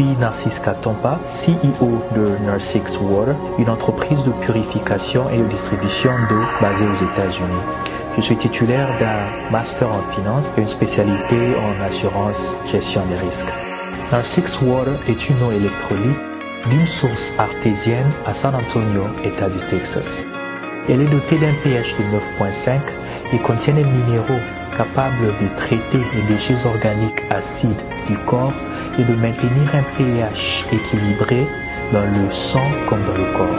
suis Narcisse Katompa, CEO de Narsix Water, une entreprise de purification et de distribution d'eau basée aux États-Unis. Je suis titulaire d'un master en finance et une spécialité en assurance gestion des risques. Narsix Water est une eau électrolyte d'une source artésienne à San Antonio, État du Texas. Elle est dotée d'un pH de 9.5 et contient des minéraux capables de traiter les déchets organiques acides du corps et de maintenir un pH équilibré dans le sang comme dans le corps.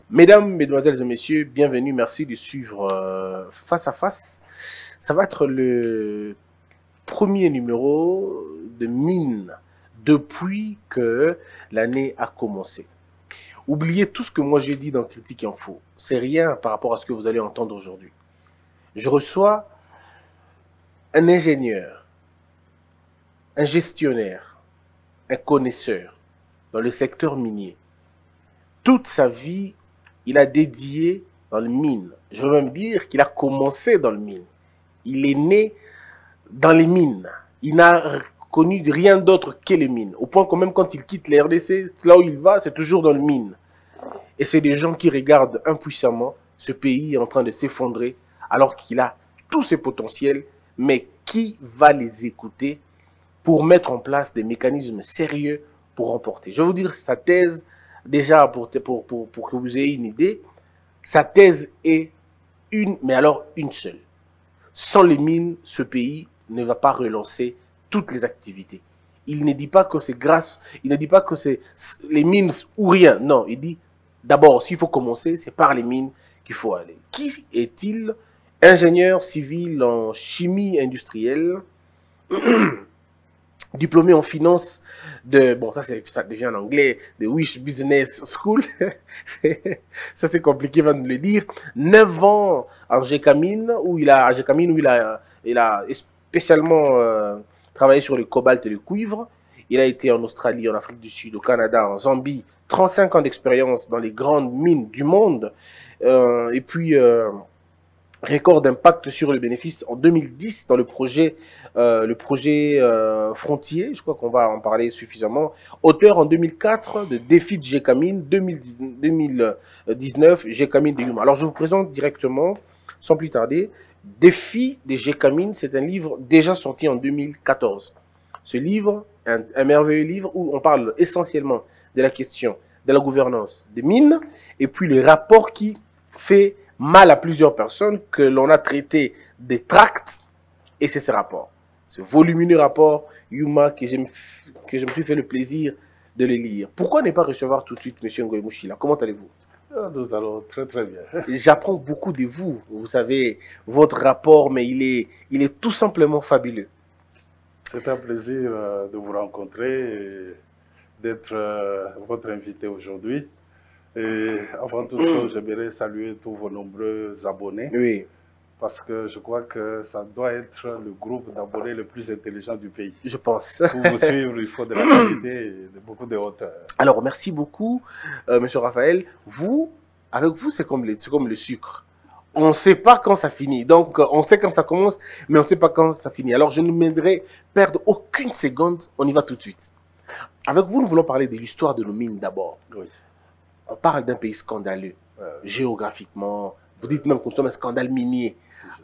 Mesdames, Mesdemoiselles et Messieurs, bienvenue, merci de suivre Face à Face. Ça va être le premier numéro de Mine depuis que l'année a commencé. Oubliez tout ce que moi j'ai dit dans Critique Info. C'est rien par rapport à ce que vous allez entendre aujourd'hui. Je reçois un ingénieur, un gestionnaire, un connaisseur dans le secteur minier. Toute sa vie, il a dédié dans le mine. Je veux même dire qu'il a commencé dans le mine. Il est né dans les mines. Il n'a connu rien d'autre que les mines. Au point que même quand il quitte la RDC, là où il va, c'est toujours dans le mine. Et c'est des gens qui regardent impuissamment ce pays en train de s'effondrer alors qu'il a tous ses potentiels. Mais qui va les écouter pour mettre en place des mécanismes sérieux pour remporter? Je vais vous dire sa thèse. Déjà, pour que vous ayez une idée, sa thèse est mais alors une seule. Sans les mines, ce pays ne va pas relancer toutes les activités. Il ne dit pas que c'est grâce, il ne dit pas que c'est les mines ou rien. Non, il dit d'abord, s'il faut commencer, c'est par les mines qu'il faut aller. Qui est-il? Ingénieur civil en chimie industrielle, diplômé en finance de, bon ça devient en anglais, de Wish Business School, ça c'est compliqué de le dire, 9 ans en Gécamine, où il a spécialement travaillé sur le cobalt et le cuivre. Il a été en Australie, en Afrique du Sud, au Canada, en Zambie, 35 ans d'expérience dans les grandes mines du monde, et puis record d'impact sur le bénéfice en 2010 dans le projet Frontier, je crois qu'on va en parler suffisamment. Auteur en 2004 de Défi de Gécamine, 2019 Gécamine de Yuma. Alors je vous présente directement, sans plus tarder, Défi de Gécamine, c'est un livre déjà sorti en 2014. Ce livre, un merveilleux livre où on parle essentiellement de la question de la gouvernance des mines et puis le rapport qui fait mal à plusieurs personnes, que l'on a traité des tracts, et c'est ce rapport. Ce volumineux rapport Yuma que je me suis fait le plaisir de le lire. Pourquoi ne pas recevoir tout de suite M. Ngoy Mouchila? Comment allez-vous? Nous allons très très bien. J'apprends beaucoup de vous. Vous savez, votre rapport, mais il est tout simplement fabuleux. C'est un plaisir de vous rencontrer et d'être votre invité aujourd'hui. Et avant toute chose, j'aimerais saluer tous vos nombreux abonnés. Oui. Parce que je crois que ça doit être le groupe d'abonnés le plus intelligent du pays. Je pense. Pour vous suivre, il faut de la qualité et de beaucoup de hauteur. Alors, merci beaucoup, Monsieur Raphaël. Avec vous, c'est comme le sucre. On ne sait pas quand ça finit. Donc, on sait quand ça commence, mais on ne sait pas quand ça finit. Alors, je ne m'aiderai perdre aucune seconde. On y va tout de suite. Avec vous, nous voulons parler de l'histoire de nos mines d'abord. Oui. On parle d'un pays scandaleux, géographiquement. Vous dites même qu'on soit un scandale minier.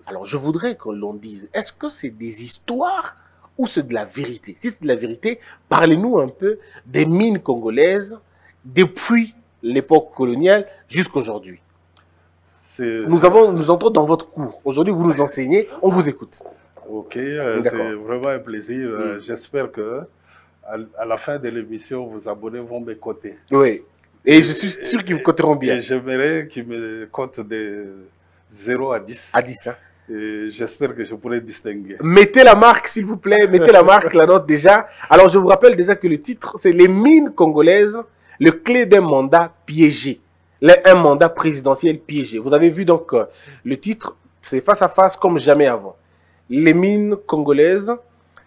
Alors, je voudrais que l'on dise, est-ce que c'est des histoires ou c'est de la vérité? Si c'est de la vérité, parlez-nous un peu des mines congolaises depuis l'époque coloniale jusqu'à aujourd'hui. Nous entrons dans votre cours. Aujourd'hui, vous nous enseignez, on vous écoute. Ok, c'est vraiment un plaisir. J'espère que à la fin de l'émission, vos abonnés vont me coter. Oui. Et je suis sûr qu'ils vous coteront bien. Et j'aimerais qu'ils me cotent de 0 à 10. À 10, hein. Et j'espère que je pourrai distinguer. Mettez la marque, s'il vous plaît. Mettez la marque, la note déjà. Alors, je vous rappelle déjà que le titre, c'est Les mines congolaises, le clé d'un mandat piégé. Un mandat présidentiel piégé. Vous avez vu donc le titre, c'est face à face comme jamais avant. Les mines congolaises,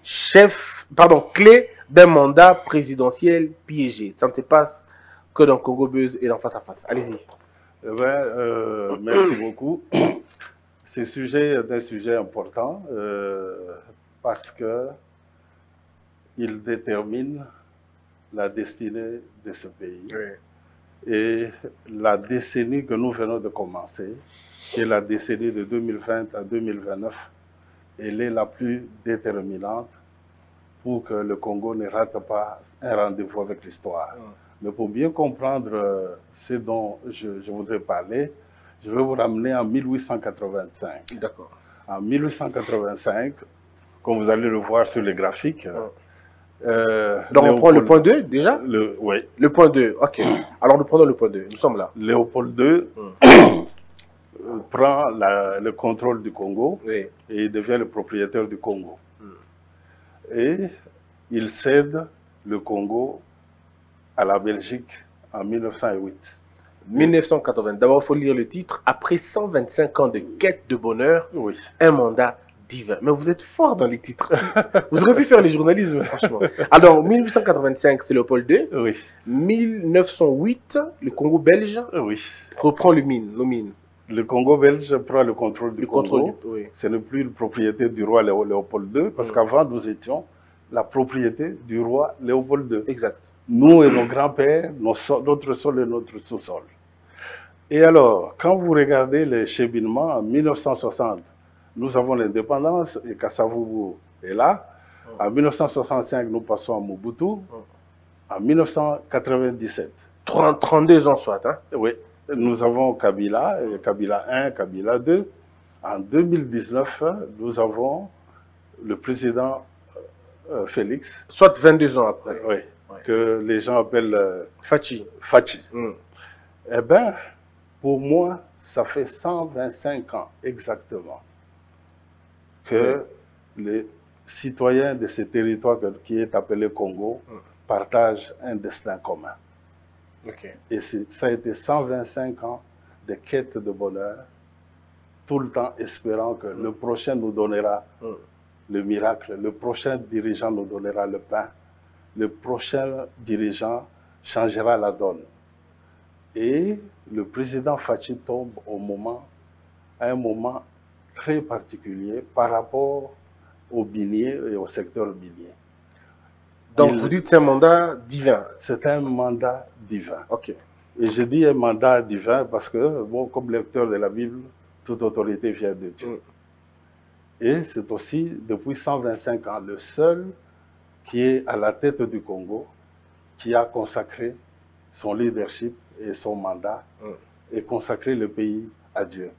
chef pardon, clé d'un mandat présidentiel piégé. Ça ne se passe que dans Congo Buzz et dans Face à Face. Allez-y. Merci beaucoup. Ce sujet est un sujet important parce que il détermine la destinée de ce pays. Oui. Et la décennie que nous venons de commencer, qui est la décennie de 2020 à 2029, elle est la plus déterminante pour que le Congo ne rate pas un rendez-vous avec l'histoire. Mais pour bien comprendre ce dont je voudrais parler, je vais vous ramener en 1885. D'accord. En 1885, comme vous allez le voir sur les graphiques. Donc on prend le point 2 déjà? Oui. Le point 2, ok. Alors nous prenons le point 2, nous sommes là. Léopold II prend le contrôle du Congo, oui, et il devient le propriétaire du Congo. Et il cède le Congo à la Belgique en 1908. 1980. D'abord, il faut lire le titre. Après 125 ans de quête de bonheur, oui, un mandat divin. Mais vous êtes fort dans les titres. Vous aurez pu faire le journalisme, franchement. Alors, 1885, c'est Léopold II. Oui. 1908, le Congo belge, oui, reprend le mine. Le Congo belge prend le contrôle du Congo. Oui. Ce n'est plus la propriété du roi Léopold II, parce qu'avant, nous étions la propriété du roi Léopold II. Exact. Nous et nos grands-pères, notre sol et notre sous-sol. Et alors, quand vous regardez les cheminements, en 1960, nous avons l'indépendance et Kasavubu est là. En 1965, nous passons à Mobutu. En 1997. 32 ans soit, hein? Oui. Nous avons Kabila, Kabila 1, Kabila 2. En 2019, nous avons le président Félix. Soit 22 ans après. Oui, ouais, que les gens appellent Fachi. Eh bien, pour moi, ça fait 125 ans exactement que les citoyens de ce territoire qui est appelé Congo partagent un destin commun. Okay. Et ça a été 125 ans de quête de bonheur, tout le temps espérant que le prochain nous donnera le miracle, le prochain dirigeant nous donnera le pain, le prochain dirigeant changera la donne. Et le président Fachi tombe à un moment très particulier par rapport au minier et au secteur minier. Donc vous dites c'est un mandat divin? C'est un mandat divin. Ok. Et je dis un mandat divin parce que, bon, comme lecteur de la Bible, toute autorité vient de Dieu. Et c'est aussi, depuis 125 ans, le seul qui est à la tête du Congo, qui a consacré son leadership et son mandat, et consacré le pays à Dieu.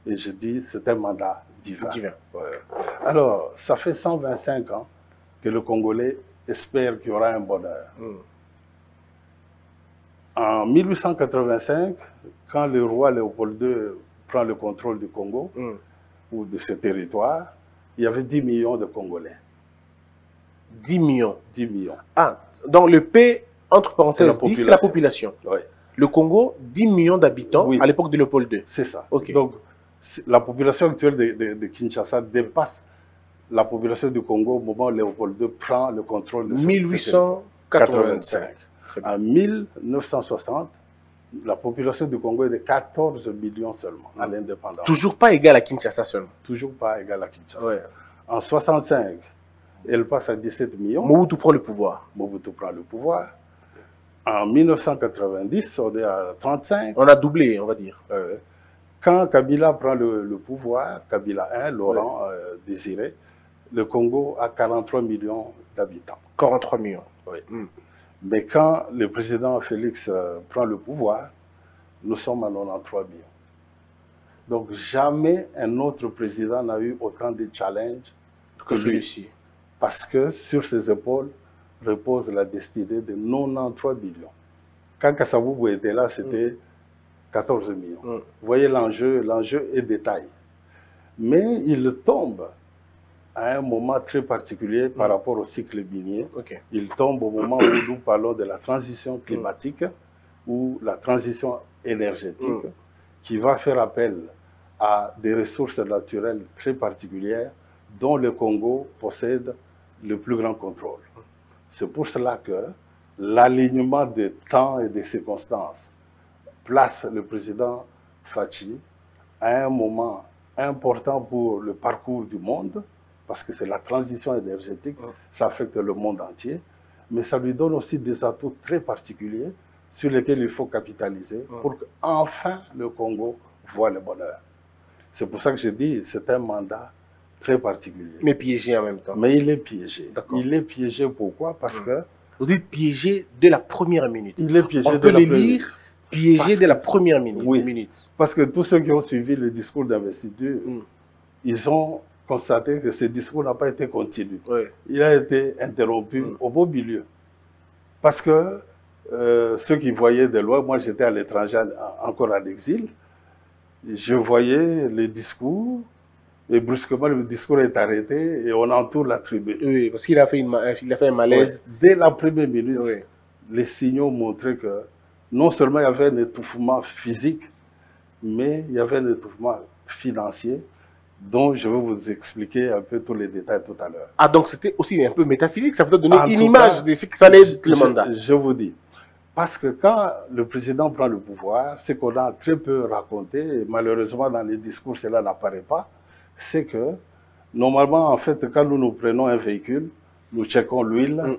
Et je dis, c'est un mandat divin. Ouais. Alors, ça fait 125 ans que le Congolais espère qu'il y aura un bonheur. En 1885, quand le roi Léopold II prend le contrôle du Congo, ou de ce territoire, il y avait 10 millions de Congolais. 10 millions? 10 millions. Ah, donc le P, entre parenthèses, 10, c'est la population. Oui. Le Congo, 10 millions d'habitants, oui, à l'époque de Léopold II. C'est ça. Okay. Donc, la population actuelle de Kinshasa dépasse la population du Congo au moment où Léopold II prend le contrôle de 1885. En 1960, la population du Congo est de 14 millions seulement à l'indépendance. Toujours pas égal à Kinshasa seulement. Toujours pas égal à Kinshasa. Ouais. En 65, elle passe à 17 millions. Mobutu prend le pouvoir. Mobutu prend le pouvoir. En 1990, on est à 35. On a doublé, on va dire. Quand Kabila prend le pouvoir, Kabila 1, Laurent Désiré, le Congo a 43 millions d'habitants. 43 millions. Oui. Mais quand le président Félix prend le pouvoir, nous sommes à 93 millions. Donc jamais un autre président n'a eu autant de challenges que celui-ci. Parce que sur ses épaules repose la destinée de 93 millions. Quand Kasavubu était là, c'était 14 millions. Vous voyez l'enjeu est détail. Mais il tombe à un moment très particulier par rapport au cycle minier. Okay. Il tombe au moment où nous parlons de la transition climatique ou la transition énergétique qui va faire appel à des ressources naturelles très particulières dont le Congo possède le plus grand contrôle. C'est pour cela que l'alignement des temps et des circonstances place le président Fachi à un moment important pour le parcours du monde, parce que c'est la transition énergétique, ça affecte le monde entier, mais ça lui donne aussi des atouts très particuliers sur lesquels il faut capitaliser pour qu'enfin le Congo voit le bonheur. C'est pour ça que je dis c'est un mandat très particulier. Mais piégé en même temps. Mais il est piégé. Il est piégé pourquoi? Parce que... Vous dites piégé dès la première minute. Il est piégé On peut le lire piégé dès la première minute. Oui, parce que tous ceux qui ont suivi le discours d'investiture, ils ont constaté que ce discours n'a pas été continu. Il a été interrompu au beau milieu. Parce que ceux qui voyaient de loin, moi j'étais à l'étranger encore en exil, je voyais les discours, et brusquement le discours est arrêté et on entoure la tribune. Oui, parce qu'il a fait un malaise. Dès la première minute, les signaux montraient que non seulement il y avait un étouffement physique, mais il y avait un étouffement financier, dont je vais vous expliquer un peu tous les détails tout à l'heure. Ah, donc c'était aussi un peu métaphysique, ça vous donner une image de ce que ça allait être le mandat. Je vous dis, parce que quand le président prend le pouvoir, ce qu'on a très peu raconté, et malheureusement dans les discours cela n'apparaît pas, c'est que normalement, en fait, quand nous prenons un véhicule, nous checkons l'huile,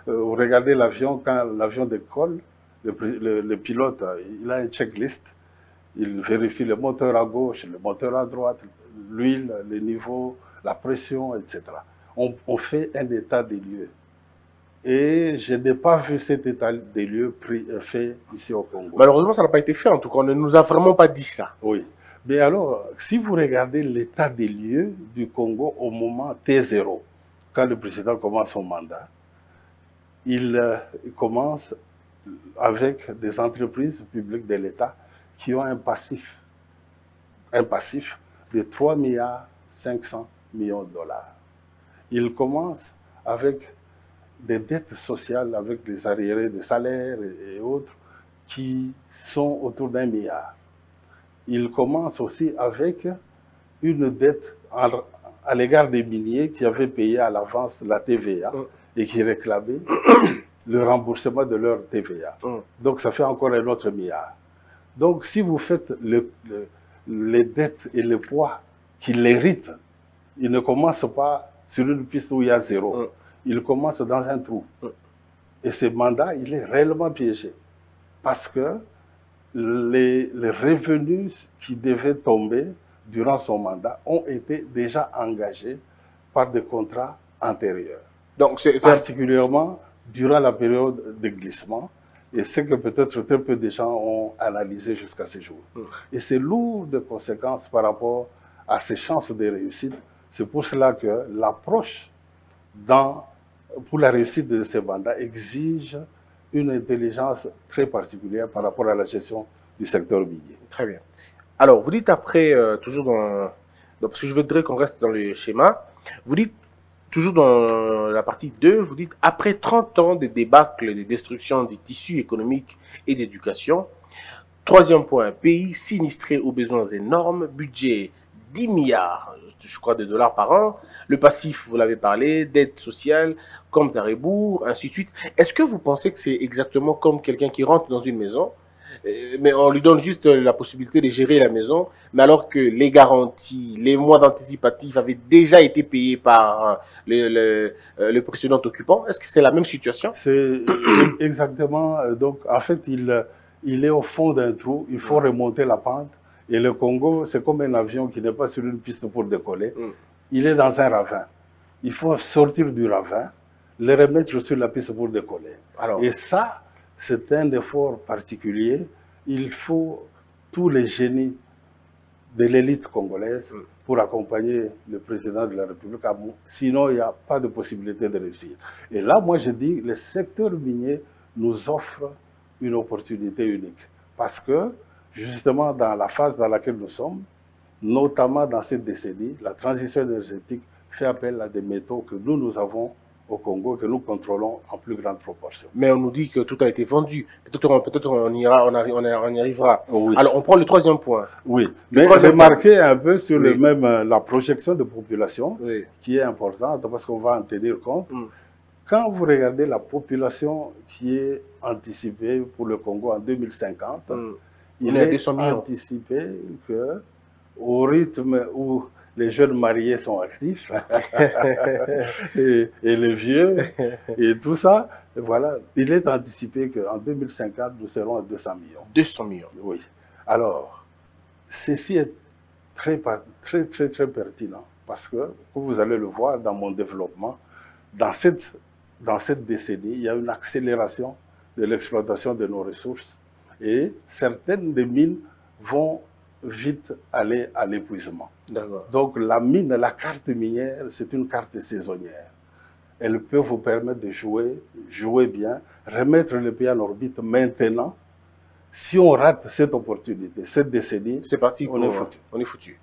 vous regardez l'avion, quand l'avion décolle, le pilote, il a une checklist. Il vérifie le moteur à gauche, le moteur à droite, l'huile, les niveaux, la pression, etc. On fait un état des lieux. Et je n'ai pas vu cet état des lieux fait ici au Congo. Malheureusement, ça n'a pas été fait. En tout cas, on ne nous a vraiment pas dit ça. Oui. Mais alors, si vous regardez l'état des lieux du Congo au moment T0, quand le président commence son mandat, il commence avec des entreprises publiques de l'État qui ont un passif de 3 milliards 500 millions de dollars. Il commence avec des dettes sociales, avec les arriérés de salaires et autres, qui sont autour d'1 milliard. Il commence aussi avec une dette à l'égard des miniers qui avaient payé à l'avance la TVA et qui réclamaient le remboursement de leur TVA. Donc ça fait encore un autre milliard. Donc si vous faites les dettes et le poids qu'il hérite, il ne commence pas sur une piste où il y a zéro. Il commence dans un trou. Et ce mandat, il est réellement piégé. Parce que les revenus qui devaient tomber durant son mandat ont été déjà engagés par des contrats antérieurs. Donc particulièrement durant la période de glissement, et c'est que peut-être très peu de gens ont analysé jusqu'à ce jour. Et c'est lourd de conséquences par rapport à ses chances de réussite. C'est pour cela que l'approche pour la réussite de ces mandats exige une intelligence très particulière par rapport à la gestion du secteur minier. Très bien. Alors, vous dites après, toujours parce que je voudrais qu'on reste dans le schéma, vous dites, toujours dans la partie 2, vous dites, après 30 ans de débâcle, de destruction des tissus économiques et d'éducation, troisième point, pays sinistré aux besoins énormes, budget 10 milliards, je crois, de dollars par an, le passif, vous l'avez parlé, dette sociale, compte à rebours, ainsi de suite. Est-ce que vous pensez que c'est exactement comme quelqu'un qui rentre dans une maison, mais on lui donne juste la possibilité de gérer la maison, mais alors que les garanties, les mois d'anticipatif avaient déjà été payés par le précédent occupant? Est-ce que c'est la même situation? C'est exactement. Donc, en fait, il est au fond d'un trou, il faut remonter la pente. Et le Congo, c'est comme un avion qui n'est pas sur une piste pour décoller. Il est dans un ravin. Il faut sortir du ravin, le remettre sur la piste pour décoller. Et ça, c'est un effort particulier. Il faut tous les génies de l'élite congolaise pour accompagner le président de la République. Sinon, il n'y a pas de possibilité de réussir. Et là, moi, je dis, le secteur minier nous offre une opportunité unique. Parce que, justement, dans la phase dans laquelle nous sommes, notamment dans cette décennie, la transition énergétique fait appel à des métaux que nous avons au Congo que nous contrôlons en plus grande proportion. Mais on nous dit que tout a été vendu. Peut-être on y arrivera. Oui. Alors, on prend le troisième point. Oui, mais remarquez un peu sur le même, la projection de population qui est importante parce qu'on va en tenir compte. Quand vous regardez la population qui est anticipée pour le Congo en 2050, il est anticipé que au rythme où les jeunes mariés sont actifs et les vieux et tout ça, voilà, il est anticipé qu'en 2050, nous serons à 200 millions. 200 millions. Oui. Alors, ceci est très pertinent parce que, comme vous allez le voir dans mon développement, dans cette décennie, il y a une accélération de l'exploitation de nos ressources et certaines des mines vont vite aller à l'épuisement. Donc la mine, la carte minière, c'est une carte saisonnière. Elle peut vous permettre de jouer bien, remettre le pays en orbite maintenant. Si on rate cette opportunité, cette décennie, c'est parti, on est foutu. On est foutu.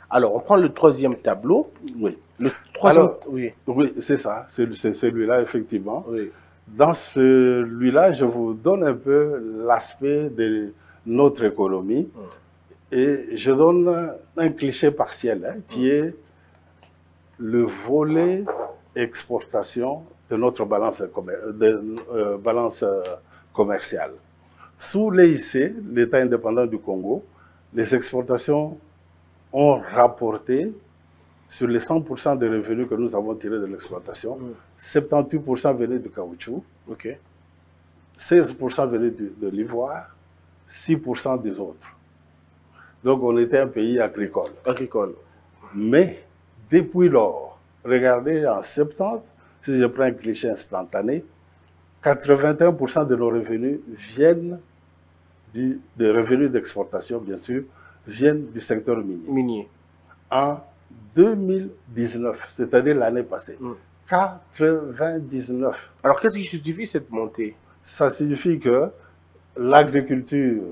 Alors, on prend le troisième tableau. Oui. Le troisième, alors, oui, c'est ça, c'est celui-là, effectivement. Oui. Dans celui-là, je vous donne un peu l'aspect de notre économie. Et je donne un cliché partiel qui est le volet exportation de notre balance commerciale. Sous l'EIC, l'État indépendant du Congo, les exportations ont rapporté sur les 100% des revenus que nous avons tirés de l'exploitation, 78% venaient du caoutchouc, 16% venaient de l'ivoire, 6% des autres. Donc, on était un pays agricole. Mais, depuis lors, regardez, en 70, si je prends un cliché instantané, 81% de nos revenus viennent des revenus d'exportation, bien sûr, viennent du secteur minier. En 2019, c'est-à-dire l'année passée, 99. Alors, qu'est-ce qui justifie cette montée? Ça signifie que l'agriculture,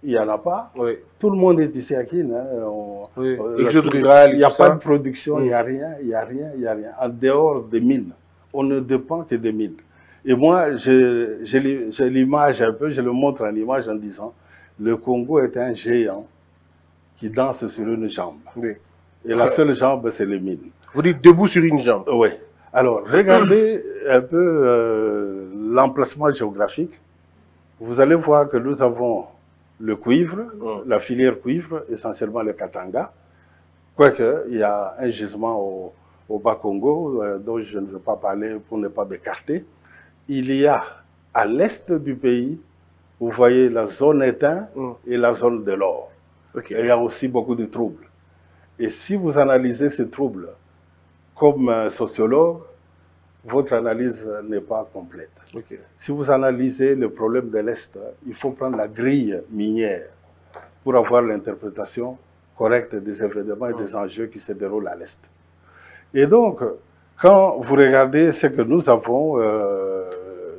il n'y en a pas. Tout le monde est ici à Kin. Exode rural, il n'y a pas de production, il n'y a rien, il n'y a rien, il n'y a rien. En dehors des mines, on ne dépend que des mines. Et moi, j'ai l'image un peu, je le montre en image en disant, le Congo est un géant qui danse sur une jambe. Et la seule jambe, c'est les mines. Vous dites debout sur une jambe? Oui. Alors, regardez un peu l'emplacement géographique. Vous allez voir que nous avons le cuivre, la filière cuivre, essentiellement le Katanga. Quoique, il y a un gisement au Bas-Congo, dont je ne veux pas parler pour ne pas m'écarter. Il y a, à l'est du pays, vous voyez la zone éteinte et la zone de l'or. Et il y a aussi beaucoup de troubles. Et si vous analysez ces troubles comme sociologue, votre analyse n'est pas complète. Si vous analysez le problème de l'Est, il faut prendre la grille minière pour avoir l'interprétation correcte des événements et des enjeux qui se déroulent à l'Est. Et donc, quand vous regardez ce que nous avons,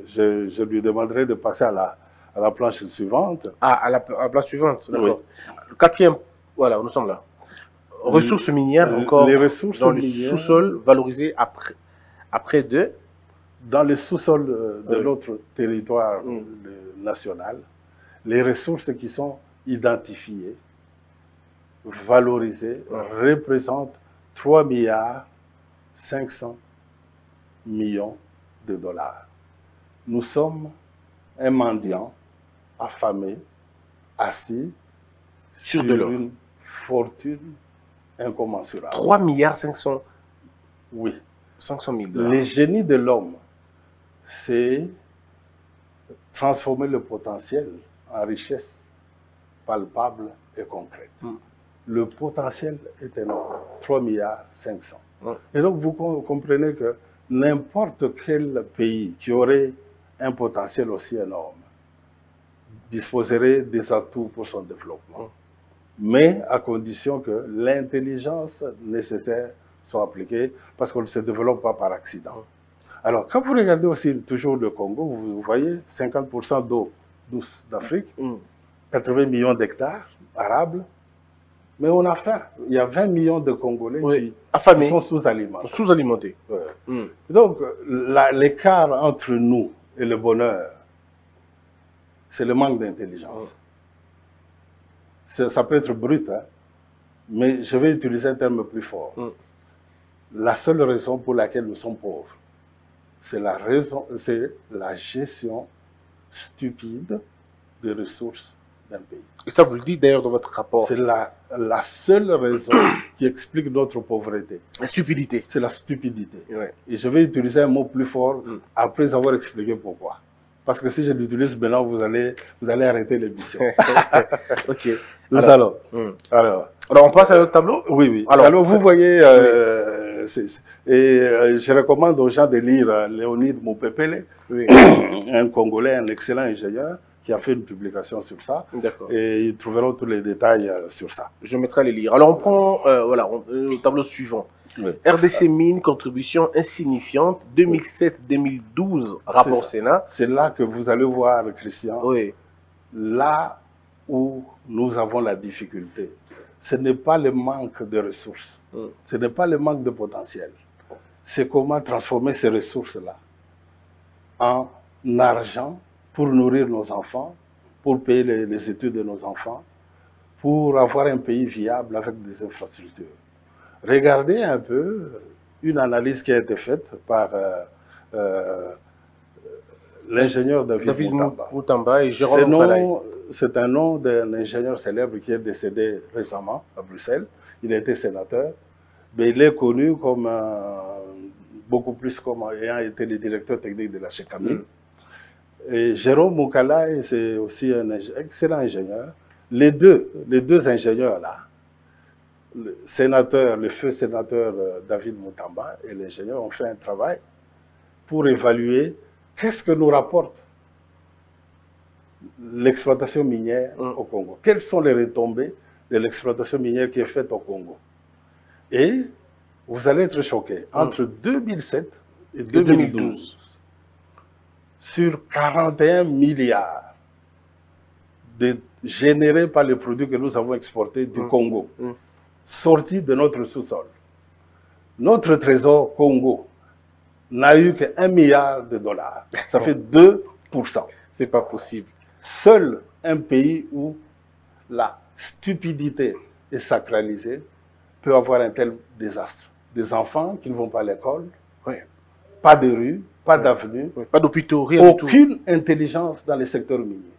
je lui demanderai de passer à la planche suivante. Ah, à la planche suivante, d'accord. Le quatrième, voilà, nous sommes là. Ressources minières, encore les ressources dans le sous-sol valorisé après de... Dans le sous-sol de notre territoire national, les ressources qui sont identifiées, valorisées, représentent 3 milliards 500 millions de dollars. Nous sommes un mendiant affamé, assis sur une fortune incommensurable. 3 milliards 500. Oui. 500 000 dollars. Le génie de l'homme, c'est transformer le potentiel en richesse palpable et concrète. Le potentiel est énorme, 3 milliards 500. Et donc vous comprenez que n'importe quel pays qui aurait un potentiel aussi énorme disposerait des atouts pour son développement. Mais à condition que l'intelligence nécessaire soit appliquées, parce qu'on ne se développe pas par accident. Alors, quand vous regardez aussi toujours le Congo, vous voyez 50% d'eau douce d'Afrique, 80 millions d'hectares arables, mais on a faim. Il y a 20 millions de Congolais qui sont sous-alimentés. Donc, l'écart entre nous et le bonheur, c'est le manque d'intelligence. Ça peut être brut, hein, mais je vais utiliser un terme plus fort. La seule raison pour laquelle nous sommes pauvres, c'est la gestion stupide des ressources d'un pays. Et ça, vous le dites d'ailleurs dans votre rapport. C'est la seule raison qui explique notre pauvreté. La stupidité. C'est la stupidité. Ouais. Et je vais utiliser un mot plus fort après avoir expliqué pourquoi. Parce que si je l'utilise maintenant, vous allez arrêter l'émission. Ok. Alors, on passe à l'autre tableau? Oui, oui. Alors vous voyez, je recommande aux gens de lire Léonide Moupepele, un Congolais, un excellent ingénieur, qui a fait une publication sur ça. Et ils trouveront tous les détails sur ça. Je mettrai les lire. Alors on prend le tableau suivant. Oui. RDC Mines, contribution insignifiante, 2007-2012, rapport Sénat. C'est là que vous allez voir, Christian, là où nous avons la difficulté. Ce n'est pas le manque de ressources, ce n'est pas le manque de potentiel. C'est comment transformer ces ressources-là en argent pour nourrir nos enfants, pour payer les études de nos enfants, pour avoir un pays viable avec des infrastructures. Regardez un peu une analyse qui a été faite par l'ingénieur David Moutamba et Jérôme Falaï. C'est un nom d'un ingénieur célèbre qui est décédé récemment à Bruxelles. Il a été sénateur, mais il est connu comme beaucoup plus comme ayant été le directeur technique de la Checamil. Et Jérôme Moukalaï, c'est aussi un excellent ingénieur. Les deux ingénieurs-là, le feu sénateur David Moutamba et l'ingénieur ont fait un travail pour évaluer qu'est-ce que nous rapporte l'exploitation minière au Congo. Quelles sont les retombées de l'exploitation minière qui est faite au Congo? Et vous allez être choqués. Entre 2007 et 2012, sur 41 milliards générés par les produits que nous avons exportés du Congo, sortis de notre sous-sol, notre trésor Congo n'a eu que 1 milliard de dollars. Ça fait 2%. C'est pas possible. Seul un pays où la stupidité est sacralisée peut avoir un tel désastre. Des enfants qui ne vont pas à l'école, pas de rue, pas d'avenue, pas d'hôpitaux, rien du tout. Aucune intelligence dans le secteur minier.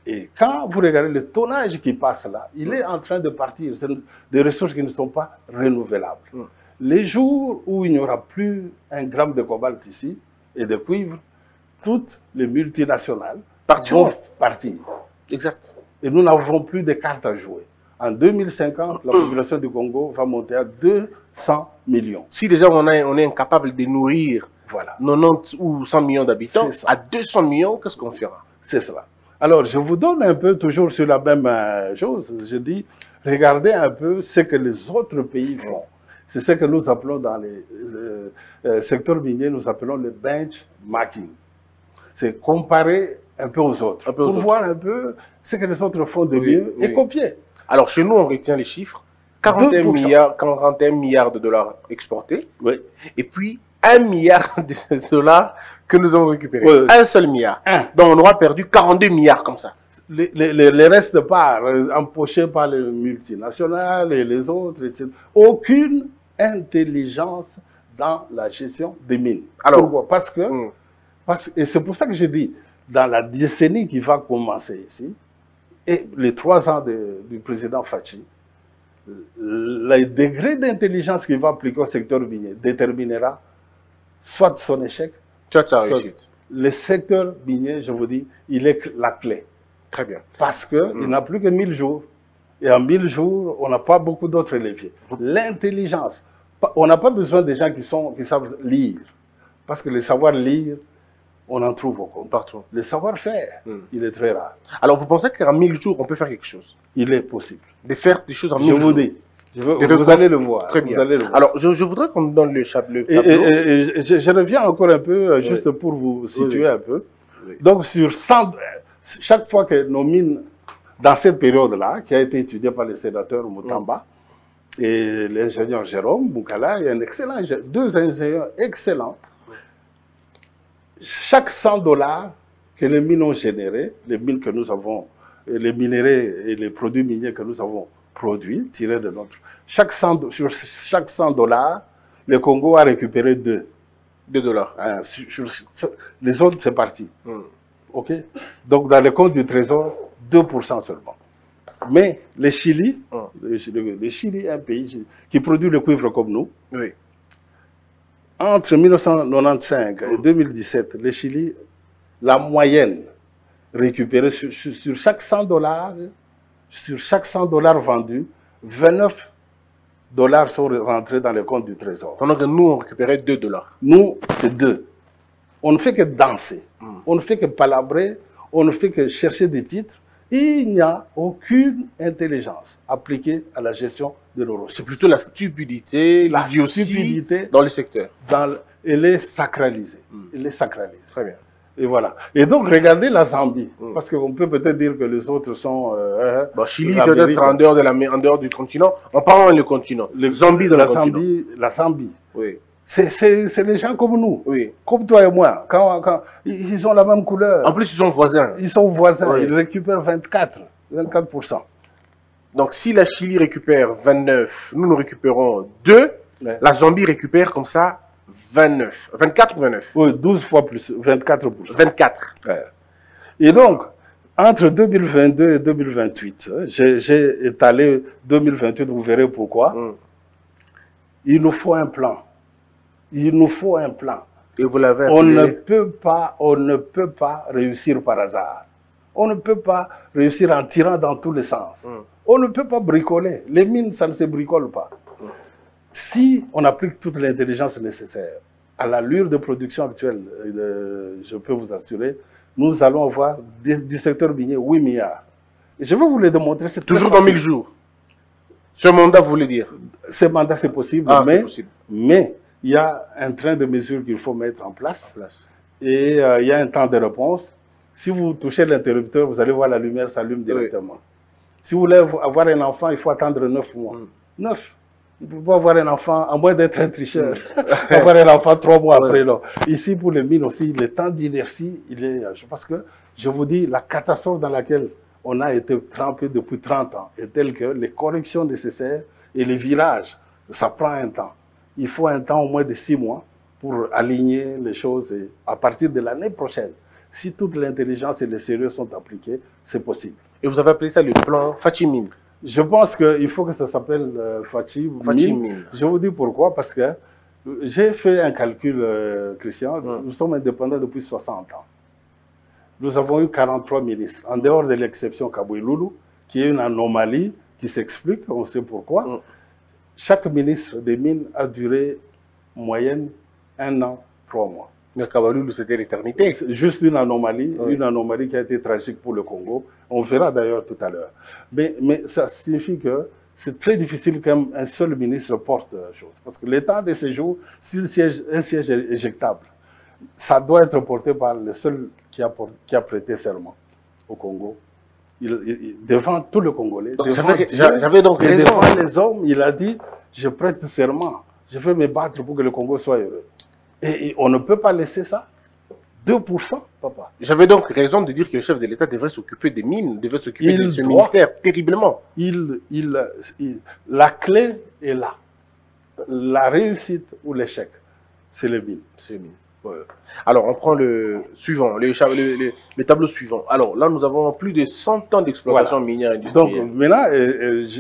Et quand vous regardez le tonnage qui passe là, il est en train de partir. C'est des ressources qui ne sont pas renouvelables. Les jours où il n'y aura plus un gramme de cobalt ici et de cuivre, toutes les multinationales vont partir. Exact. Et nous n'aurons plus de cartes à jouer. En 2050, la population du Congo va monter à 200 millions. Si déjà on est incapable de nourrir 90 ou 100 millions d'habitants, à 200 millions, qu'est-ce qu'on fera? C'est cela. Alors, je vous donne un peu, toujours sur la même chose, je dis, regardez un peu ce que les autres pays font. C'est ce que nous appelons dans les secteurs miniers, nous appelons le benchmarking. C'est comparer un peu aux autres, pour voir un peu ce que les autres font de mieux et copier. Alors, chez nous, on retient les chiffres. 41 milliards de dollars exportés. Et puis, 1 milliard de dollars que nous avons récupérés. Un seul milliard. Donc, on aura perdu 42 milliards comme ça. Les restes parts empochés par les multinationales et les autres, etc. Aucune intelligence dans la gestion des mines. Alors, pourquoi? Et c'est pour ça que je dis, dans la décennie qui va commencer ici, et les 3 ans du président Fachi, le degré d'intelligence qu'il va appliquer au secteur minier déterminera soit son échec, soit sa réussite. Le secteur minier, je vous dis, il est la clé. Très bien. Parce qu'il n'a plus que 1000 jours. Et en 1000 jours, on n'a pas beaucoup d'autres leviers. L'intelligence, on n'a pas besoin des gens qui savent lire. Parce que le savoir lire, on en trouve beaucoup. Partout. Le savoir-faire, il est très rare. Alors, vous pensez qu'en 1000 jours, on peut faire quelque chose? Il est possible. De faire des choses en 1000 jours? Je vous dis. Vous allez le voir. Très bien. Vous allez le voir. Alors, je voudrais qu'on me donne le tableau. Et je reviens encore un peu, juste pour vous situer un peu. Donc, sur 100, chaque fois que nos mines, dans cette période-là, qui a été étudiée par le sénateur Moutamba, Et l'ingénieur Jérôme Boukala est un excellent, deux ingénieurs excellents. Chaque $100 que les mines ont généré, les mines que nous avons, les minéraux et les produits miniers que nous avons produits, tirés de notre... sur chaque $100, le Congo a récupéré 2 $. Hein, les autres, c'est parti. OK? Donc, dans le compte du Trésor, 2% seulement. Mais le Chili, le Chili est un pays qui produit le cuivre comme nous. Oui. Entre 1995 et 2017, le Chili, la moyenne récupérée sur chaque $100, sur chaque $100 vendus, 29 $ sont rentrés dans le compte du Trésor. Pendant que nous, on récupérait 2 $. Nous, c'est 2. On ne fait que danser, on ne fait que palabrer, on ne fait que chercher des titres. Il n'y a aucune intelligence appliquée à la gestion de nos ressources. C'est plutôt la stupidité, l'idiotie dans le secteur. Elle est sacralisée. Elle est sacralisée. Très bien. Et voilà. Et donc, regardez la Zambie. Parce qu'on peut peut-être dire que les autres sont... Chili, c'est peut-être en dehors du continent. En parlant du continent. Le Zambie de la Zambie. La Zambie. Oui. C'est des gens comme nous. Oui. Comme toi et moi. Quand ils ont la même couleur. En plus, ils sont voisins. Ils sont voisins. Oui. Ils récupèrent 24%. Donc, si la Chili récupère 29, nous récupérons 2. Ouais. La Zambie récupère comme ça 29. 24 ou 29? Oui, 12 fois plus, 24%. 24. Ouais. Et donc, entre 2022 et 2028, j'ai étalé 2028, vous verrez pourquoi. Il nous faut un plan. Il nous faut un plan. Et vous l'avez appelé... on ne peut pas réussir par hasard. On ne peut pas réussir en tirant dans tous les sens. On ne peut pas bricoler. Les mines, ça ne se bricole pas. Si on applique toute l'intelligence nécessaire à l'allure de production actuelle, je peux vous assurer, nous allons avoir du secteur minier 8 milliards. Et je vais vous le démontrer. Toujours dans 1000 jours. Ce mandat, vous voulez dire? Ce mandat, c'est possible, mais il y a un train de mesures qu'il faut mettre en place. Et il y a un temps de réponse. Si vous touchez l'interrupteur, vous allez voir la lumière s'allume directement. Oui. Si vous voulez avoir un enfant, il faut attendre 9 mois. 9. Vous ne pouvez pas avoir un enfant, à moins d'être un tricheur, avoir un enfant 3 mois après. Là. Ici, pour les mines aussi, le temps d'inertie, il est... Parce que, je vous dis, la catastrophe dans laquelle on a été trempé depuis 30 ans est telle que les corrections nécessaires et les virages, ça prend un temps. Il faut un temps au moins de 6 mois pour aligner les choses. Et à partir de l'année prochaine, si toute l'intelligence et le sérieux sont appliqués, c'est possible. Et vous avez appelé ça le plan Fatchi-Mine? Je pense qu'il faut que ça s'appelle Fatchi-Mine. Je vous dis pourquoi, parce que j'ai fait un calcul, Christian. Nous sommes indépendants depuis 60 ans. Nous avons eu 43 ministres, en dehors de l'exception Kabouiloulou, qui est une anomalie qui s'explique, on sait pourquoi. Chaque ministre des Mines a duré en moyenne 1 an, 3 mois. Mais Kabouiloulou, c'était l'éternité. C'est juste une anomalie qui a été tragique pour le Congo. On verra d'ailleurs tout à l'heure. Mais ça signifie que c'est très difficile qu'un seul ministre porte chose. Parce que l'état de séjour, c'est un siège éjectable. Ça doit être porté par le seul qui a prêté serment au Congo. Devant tout le Congolais. J'avais donc raison. Devant les hommes, il a dit, je prête serment. Je vais me battre pour que le Congo soit heureux. Et on ne peut pas laisser ça. 2%, papa. J'avais donc raison de dire que le chef de l'État devrait s'occuper des mines, devrait s'occuper de ce ministère terriblement. La clé est là. La réussite ou l'échec, c'est les mines. Ouais. Alors, on prend le suivant, le tableau suivant. Alors, là, nous avons plus de 100 ans d'exploitation minière industrielle. Donc, maintenant,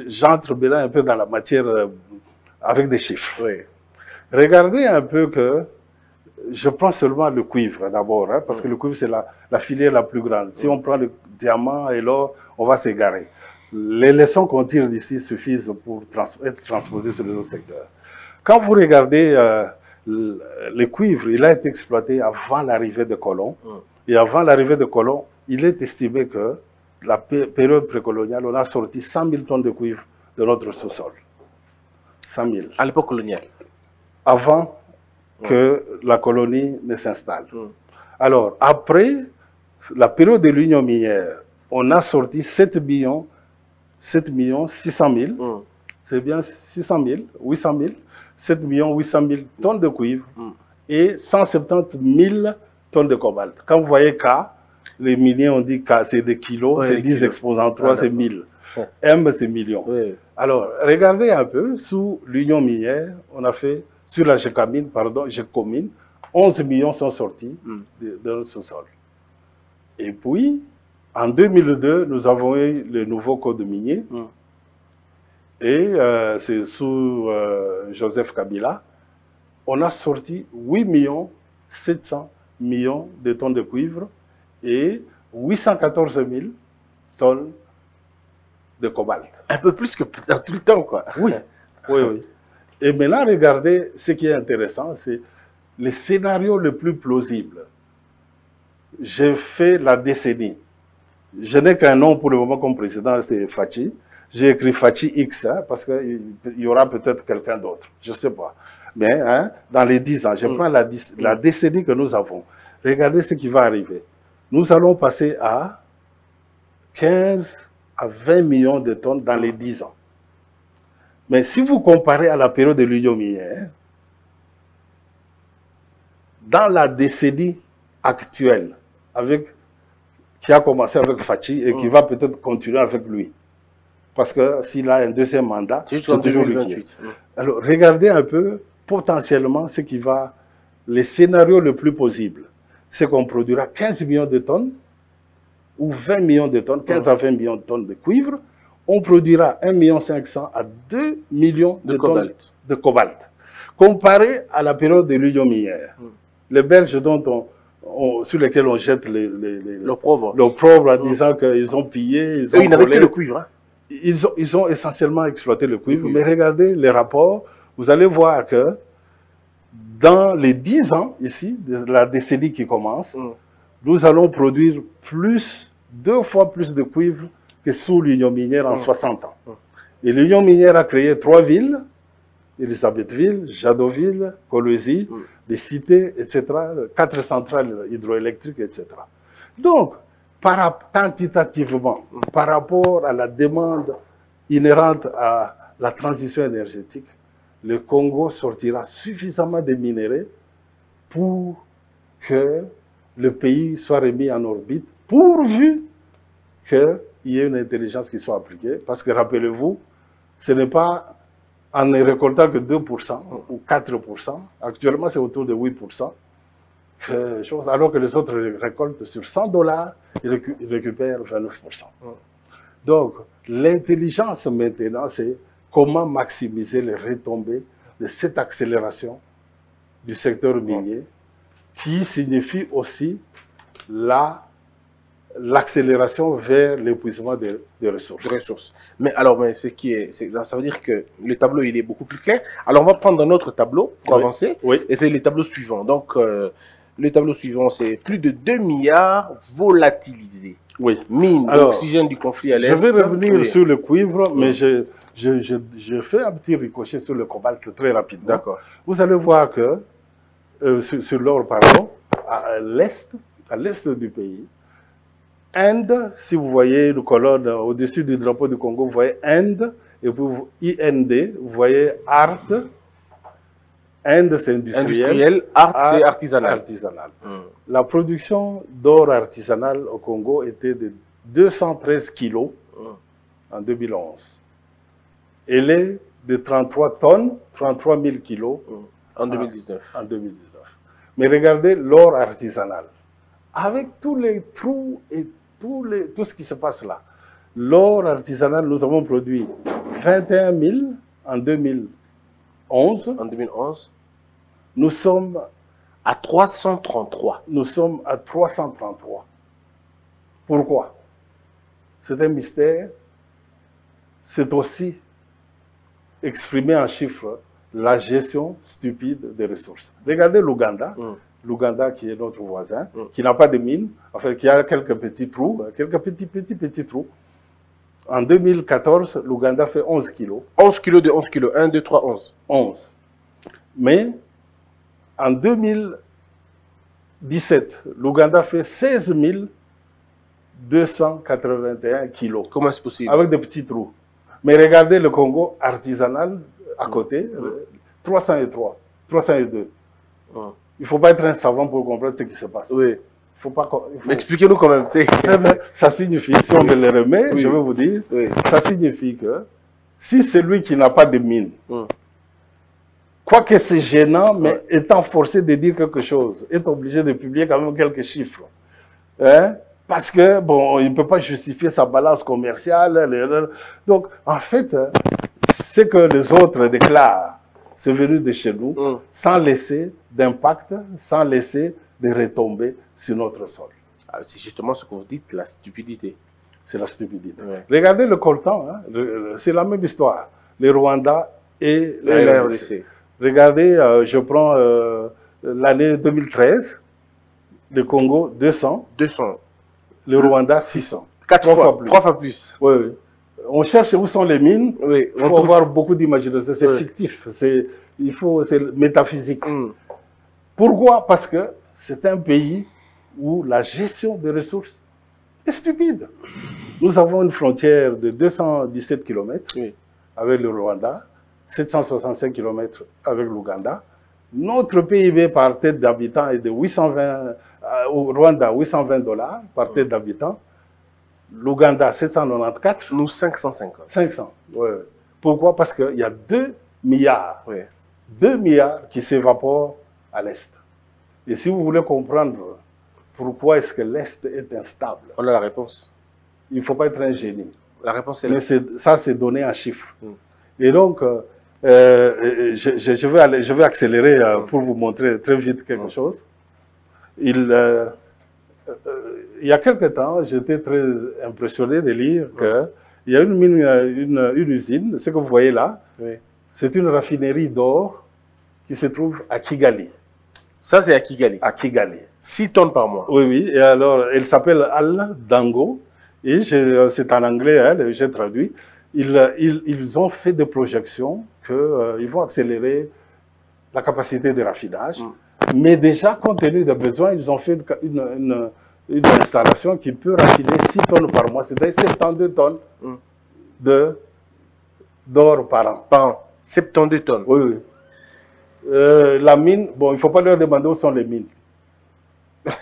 j'entre un peu dans la matière avec des chiffres. Oui. Regardez un peu que je prends seulement le cuivre d'abord, hein, parce que le cuivre, c'est la filière la plus grande. Si on prend le diamant et l'or, on va s'égarer. Les leçons qu'on tire d'ici suffisent pour être transposées sur les autres secteurs. Quand vous regardez le cuivre, il a été exploité avant l'arrivée de colons. Et avant l'arrivée de colons, il est estimé que la période précoloniale, on a sorti 100 000 tonnes de cuivre de notre sous-sol. 100 000. À l'époque coloniale. Avant que la colonie ne s'installe. Alors, après la période de l'union minière, on a sorti 7 600 000. c'est bien 600 000, 800 000, 7 800 000 tonnes de cuivre et 170 000 tonnes de cobalt. Quand vous voyez K, les milliers, on dit K, c'est des kilos, c'est 10 exposant 3, c'est 1000. M, c'est millions. Oui. Alors, regardez un peu, sous l'Union minière, on a fait, sur la Gécamine, pardon, Gécomine, 11 millions sont sortis de notre sous-sol. Et puis, en 2002, nous avons eu le nouveau code minier. Et c'est sous Joseph Kabila, on a sorti 8 700 millions de tonnes de cuivre et 814 000 tonnes de cobalt. Un peu plus que dans tout le temps, quoi. Oui, oui, oui. Et maintenant, regardez, ce qui est intéressant, c'est le scénario le plus plausible. J'ai fait la décennie. Je n'ai qu'un nom pour le moment comme président, c'est Fachi. J'ai écrit Fachi X, hein, parce qu'il y aura peut-être quelqu'un d'autre, je ne sais pas. Mais hein, dans les 10 ans, je prends la décennie que nous avons. Regardez ce qui va arriver. Nous allons passer à 15 à 20 millions de tonnes dans les 10 ans. Mais si vous comparez à la période de l'Union minière, dans la décennie actuelle, qui a commencé avec Fachi et qui va peut-être continuer avec lui, parce que s'il a un deuxième mandat, c'est toujours lui. Alors, regardez un peu potentiellement ce qui va, les scénarios le plus possible, c'est qu'on produira 15 millions de tonnes ou 20 millions de tonnes, 15 à 20 millions de tonnes de cuivre, on produira 1 500 000 à 2 millions de tonnes de cobalt. Comparé à la période de l'Union minière, les Belges sur lesquels on jette l'opprobre en disant qu'ils ont pillé, ils n'avaient que le cuivre. Hein. Ils ont essentiellement exploité le cuivre, mais regardez les rapports, vous allez voir que dans les 10 ans, ici, de la décennie qui commence, nous allons produire 2 fois plus de cuivre que sous l'Union minière en 60 ans. Et l'Union minière a créé 3 villes, Elisabethville, Jadoville, Kolwezi, des cités, etc., 4 centrales hydroélectriques, etc. Donc, quantitativement, par rapport à la demande inhérente à la transition énergétique, le Congo sortira suffisamment de minéraux pour que le pays soit remis en orbite, pourvu qu'il y ait une intelligence qui soit appliquée. Parce que, rappelez-vous, ce n'est pas en ne récoltant que 2% ou 4%, actuellement c'est autour de 8%, alors que les autres récoltent sur $100, ils récupèrent 29%. Donc, l'intelligence maintenant, c'est comment maximiser les retombées de cette accélération du secteur minier, qui signifie aussi l'accélération vers l'épuisement des ressources. Mais alors, ça veut dire que le tableau il est beaucoup plus clair. Alors, on va prendre un autre tableau pour avancer. Et c'est le tableau suivant. Donc, le tableau suivant, c'est plus de 2 milliards volatilisés. Mine d'oxygène du conflit à l'Est. Je vais revenir sur le cuivre, mais je fais un petit ricochet sur le cobalt très rapidement. D'accord. Vous allez voir que, sur l'or, pardon, à l'est du pays, Inde, si vous voyez une colonne au-dessus du drapeau du Congo, vous voyez Inde, et puis IND, vous voyez ART. Inde, c'est industriel. ART, c'est artisanal. La production d'or artisanal au Congo était de 213 kilos en 2011. Elle est de 33 tonnes, 33 000 kilos en 2019. Mais regardez l'or artisanal. Avec tous les trous et tout ce qui se passe là, l'or artisanal, nous avons produit 21 000 en 2011. En 2011. Nous sommes à 333. Nous sommes à 333. Pourquoi? C'est un mystère. C'est aussi exprimer en chiffres la gestion stupide des ressources. Regardez l'Ouganda. L'Ouganda qui est notre voisin, qui n'a pas de mine, enfin qui a quelques petits trous, quelques petits trous. En 2014, l'Ouganda fait 11 kilos. 11 kilos de 11 kilos. 1, 2, 3, 11. 11. Mais en 2017, l'Ouganda fait 16 281 kilos. Comment est-ce possible? Avec des petits trous. Mais regardez le Congo artisanal à côté, 303, 302. Il ne faut pas être un savant pour comprendre ce qui se passe. Oui. Faut pas. Mais expliquez-nous quand même. Ça signifie, si on me le remet, je vais vous dire, ça signifie que si celui qui n'a pas de mine, quoique c'est gênant, mais étant forcé de dire quelque chose, est obligé de publier quand même quelques chiffres. Hein? Parce que, bon, il ne peut pas justifier sa balance commerciale. Donc, en fait, ce que les autres déclarent, c'est venu de chez nous, sans laisser d'impact, sans laisser de retombées sur notre sol. Ah, c'est justement ce que vous dites, la stupidité. C'est la stupidité. Ouais. Regardez le coltan, hein, c'est la même histoire. Le Rwanda et la RDC. Regardez, je prends l'année 2013, le Congo 200, le Rwanda 600. 3 fois plus. Oui, oui. On cherche où sont les mines. Oui, il faut avoir beaucoup d'imagination. C'est fictif, c'est métaphysique. Pourquoi? Parce que c'est un pays où la gestion des ressources est stupide. Nous avons une frontière de 217 km avec le Rwanda, 765 km avec l'Ouganda. Notre PIB par tête d'habitant est de 820, au Rwanda, $820 par tête d'habitant. L'Ouganda, 794. Nous, 550. 500, oui. Pourquoi? Parce qu'il y a 2 milliards. 2 milliards qui s'évaporent à l'Est. Et si vous voulez comprendre pourquoi est-ce que l'Est est instable, on a la réponse. Il ne faut pas être un génie. La réponse est là. Mais ça, c'est donné en chiffres. Et donc, je vais accélérer pour vous montrer très vite quelque chose. Il y a quelque temps, j'étais très impressionné de lire qu'il y a une usine, ce que vous voyez là, c'est une raffinerie d'or qui se trouve à Kigali. Ça, c'est à Kigali. À Kigali. 6 tonnes par mois. Oui, oui. Et alors, elle s'appelle Al Dango. Et c'est en anglais, hein, j'ai traduit. Ils ont fait des projections qu'ils vont accélérer la capacité de raffinage. Mais déjà, compte tenu des besoins, ils ont fait une installation qui peut raffiner 6 tonnes par mois. C'est-à-dire 72 tonnes d'or par an. Par an. 72 tonnes. Oui, oui. La mine, bon, il ne faut pas leur demander où sont les mines.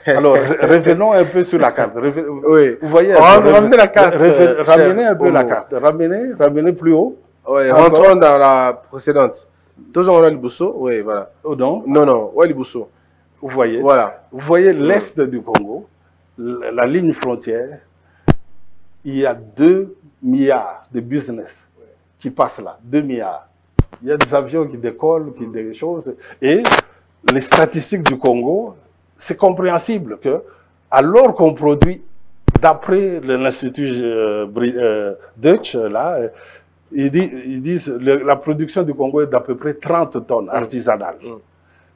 Alors, revenons un peu sur la carte. Oui. Vous voyez, ramenez la carte. Ramenez un peu la carte. Ramenez plus haut. Oui, rentrons dans la précédente. Tous on a le Bosso. Oui, voilà. Oh non? Non, non. Oui, le Bosso. Vous voyez? Voilà. Vous voyez l'est du Congo, la ligne frontière. Il y a 2 milliards de business qui passent là. 2 milliards. Il y a des avions qui décollent, des choses. Et les statistiques du Congo, c'est compréhensible que, alors qu'on produit, d'après l'Institut Deutsch, là, ils disent la production du Congo est d'à peu près 30 tonnes artisanales.